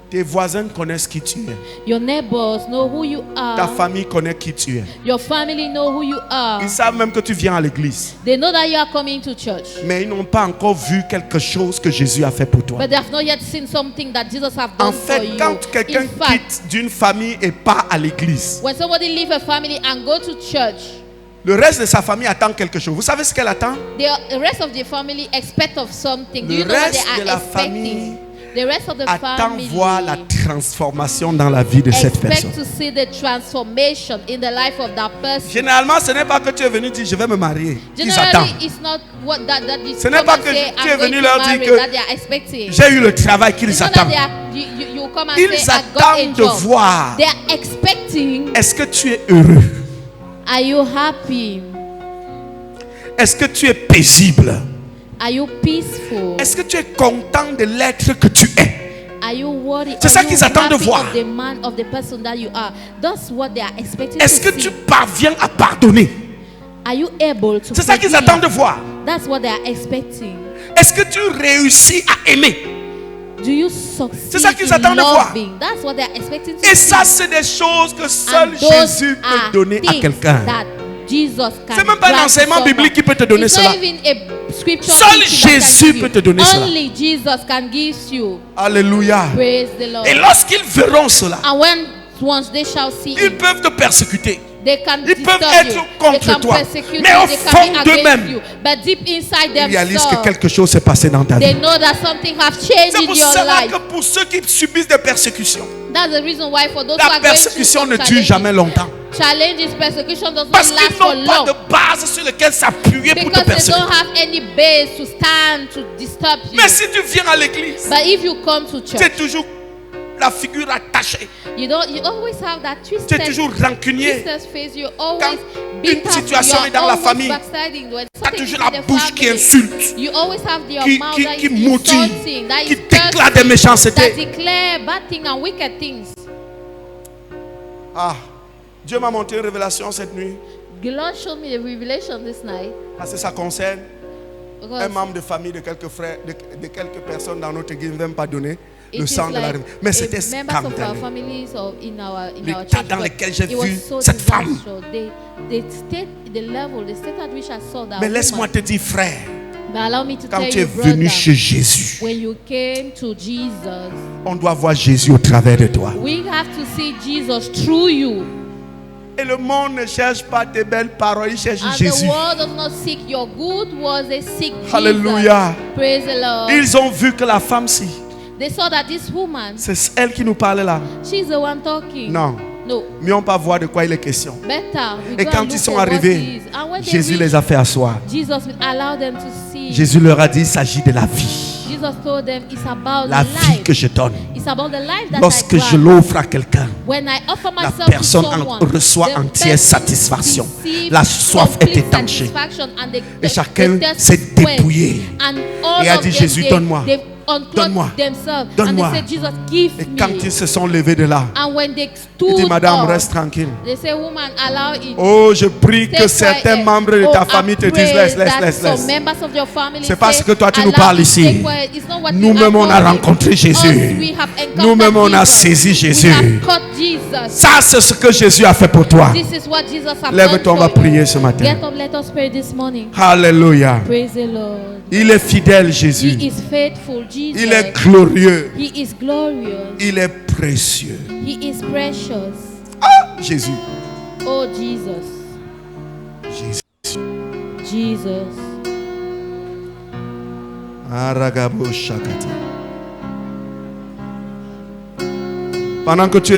A: Tes voisins connaissent qui tu es.
B: Your neighbors know who you
A: Ta
B: are.
A: famille connaît qui tu es.
B: Your family know who you are.
A: Ils savent même que tu viens à l'église.
B: They know that you are coming to church.
A: Mais ils n'ont pas encore vu quelque chose que Jésus a fait pour toi.
B: But they have not yet seen something that Jesus has done
A: En
B: for
A: fait,
B: you.
A: quand quelqu'un
B: In fact,
A: quitte d'une famille et part à l'église,
B: when somebody leave a family and go to church,
A: le reste de sa famille attend quelque chose. Vous savez ce qu'elle attend?
B: the rest of the family expect of something. Do
A: Le
B: you know what they
A: reste de
B: are
A: la
B: expecting?
A: famille
B: The rest of the
A: attend
B: family
A: voir la transformation dans la vie de cette personne.
B: expect to see the transformation in the life of that person.
A: Généralement, ce n'est pas que tu es venu dire je vais me marier. Ils attendent.
B: Generally, it's not what that is.
A: Ce n'est pas que tu es venu leur dire
B: that they are expecting.
A: j'ai eu le travail qu'ils
B: It's not that
A: attendent.
B: they are, you come and
A: Ils
B: say, I got a
A: attendent de
B: job.
A: voir
B: They are expecting.
A: est-ce que tu es heureux?
B: Are you happy?
A: Est-ce que tu es paisible?
B: Are you peaceful?
A: Est-ce que tu es content de l'être que tu es?
B: Are you worried?
A: C'est ça qu'ils attendent de voir.
B: Of the man, of the person that you are. That's what they are expecting.
A: Est-ce que
B: to
A: tu
B: see.
A: parviens à pardonner?
B: Are you able to?
A: C'est ça qu'ils
B: forgive?
A: attendent de voir.
B: That's what they are expecting.
A: Est-ce que tu réussis à aimer?
B: Do you succeed?
A: C'est ça qu'ils
B: in
A: attendent de voir.
B: loving? That's what they are expecting to
A: Et
B: see.
A: ça, c'est des choses que seul
B: And those
A: Jésus peut
B: are
A: donner à
B: things
A: quelqu'un.
B: that Jesus can
A: C'est même pas un
B: grant to
A: enseignement
B: someone.
A: biblique qui peut te donner
B: It's
A: cela.
B: not even a scripture
A: Seul
B: teaching that can
A: Jésus
B: give you.
A: peut te donner cela.
B: Only Jesus can give you.
A: Alléluia.
B: Praise the Lord.
A: Et lorsqu'ils verront cela,
B: And when once they shall see
A: ils
B: it,
A: peuvent te persécuter.
B: they can
A: Ils
B: disturb
A: peuvent être
B: you.
A: contre
B: They can
A: toi.
B: persecute
A: Mais
B: you.
A: au
B: They
A: fond
B: can be against
A: d'eux-mêmes,
B: you. But deep inside
A: Ils réalisent que
B: themselves,
A: quelque chose s'est passé dans ta
B: they
A: vie.
B: know that something has changed
A: C'est
B: in
A: pour
B: your
A: cela
B: life.
A: que pour ceux qui subissent des persécutions,
B: That's the reason why for those who
A: la
B: are going
A: persécution
B: through
A: ne
B: some
A: dure jamais
B: challenges,
A: longtemps.
B: challenges, persecution does not
A: Parce
B: last
A: qu'ils
B: for
A: n'ont pas
B: long.
A: de base sur laquelle s'appuyer pour te
B: Because they
A: persécuter.
B: don't have any base to stand to disturb you.
A: Mais si tu viens à l'église,
B: But if you come to
A: tu es
B: church,
A: toujours la figure attachée.
B: you always have that
A: Tu es
B: twisted
A: toujours rancunier.
B: face. You always
A: Quand
B: beat
A: une
B: up.
A: situation est dans la famille,
B: backsliding. When
A: Tu as
B: something
A: toujours
B: is in
A: la
B: the
A: bouche qui
B: family,
A: insulte,
B: you always have your
A: qui
B: mouth that is
A: maudit,
B: insulting, that
A: qui
B: is
A: déclare des
B: cursing,
A: méchancetés.
B: that declare bad things and wicked things.
A: Ah, Dieu m'a montré une révélation cette nuit.
B: The Lord showed me a revelation this night.
A: Parce que ça concerne un
B: Because
A: membre de famille de quelques frères, de quelques personnes dans notre église, ne même pas donner
B: it
A: le
B: is
A: sang de la
B: like
A: révélation. Mais c'était
B: members of our
A: scandaleux.
B: families or in our
A: L'état
B: church,
A: dans
B: but
A: lequel j'ai
B: it was
A: vu
B: so
A: cette femme.
B: disastrous. They state the level, the state at which I saw that
A: Mais laisse-moi
B: woman.
A: te dire, frère,
B: But allow me to
A: quand
B: tell
A: tu es
B: you,
A: venu
B: brother,
A: chez Jésus,
B: when you came to Jesus,
A: on doit voir Jésus au travers de toi.
B: we have to see Jesus through you.
A: Et le monde ne cherche pas tes belles paroles, il cherche
B: And
A: Jésus.
B: the world does not seek your good words, they seek
A: Alléluia.
B: Jesus. Praise the Lord.
A: Ils ont vu que la femme-ci,
B: They saw that this woman,
A: c'est elle qui nous parle là.
B: she's the one talking.
A: Non.
B: No.
A: Mais on va voir de quoi il est question.
B: Better. We
A: Et
B: go
A: quand
B: and
A: ils
B: look
A: sont
B: for what
A: arrivés,
B: it is. And when they
A: Jésus
B: reach,
A: les a fait asseoir.
B: Jesus will allow them to see.
A: Jésus leur a dit, il s'agit de la vie.
B: Jesus told them it's about
A: La
B: the
A: vie
B: life.
A: que je donne.
B: It's about the life that
A: Lorsque
B: I
A: je
B: grant.
A: l'offre à quelqu'un,
B: When I offer
A: la
B: myself
A: personne
B: to someone,
A: reçoit
B: the
A: entière
B: person
A: satisfaction.
B: receives
A: La soif est
B: complete
A: étanchée.
B: satisfaction and
A: Et chacun
B: the thirst
A: s'est
B: is quenched.
A: dépouillé.
B: And all
A: Et a
B: of
A: dit,
B: them,
A: Jésus, donne-moi.
B: they unclothe themselves. And they said, Jesus, give me.
A: Et quand ils se sont levés de là,
B: And when they
A: il dit,
B: stood
A: Madame,
B: up,
A: reste tranquille.
B: they say, woman, allow it.
A: Oh, je prie que
B: Stay
A: certains
B: quiet.
A: membres de ta
B: I
A: famille te
B: pray
A: disent, laisse.
B: that some members of your family
A: C'est parce
B: say,
A: que toi, tu nous
B: allow
A: parles
B: it,
A: ici.
B: stay quiet. It's not what you
A: Nous-mêmes, on a
B: are calling.
A: rencontré Jésus.
B: Us, we have encountered
A: Nous-mêmes, on a
B: Jesus.
A: saisi
B: We
A: Jésus.
B: have caught Jesus.
A: Ça, c'est ce que Jésus a fait pour toi.
B: This is what Jesus has done
A: Lève-toi, on va
B: for you.
A: prier ce matin.
B: Get up, let us pray this morning.
A: Alléluia.
B: Praise the Lord.
A: Il est fidèle, Jésus.
B: He is faithful, Jesus.
A: Il est glorieux.
B: He is glorious.
A: Il est précieux.
B: He is precious.
A: Ah, Jésus.
B: Oh, Jesus.
A: Jésus.
B: Jesus.
A: Aragabo Shakati. Pendant que tu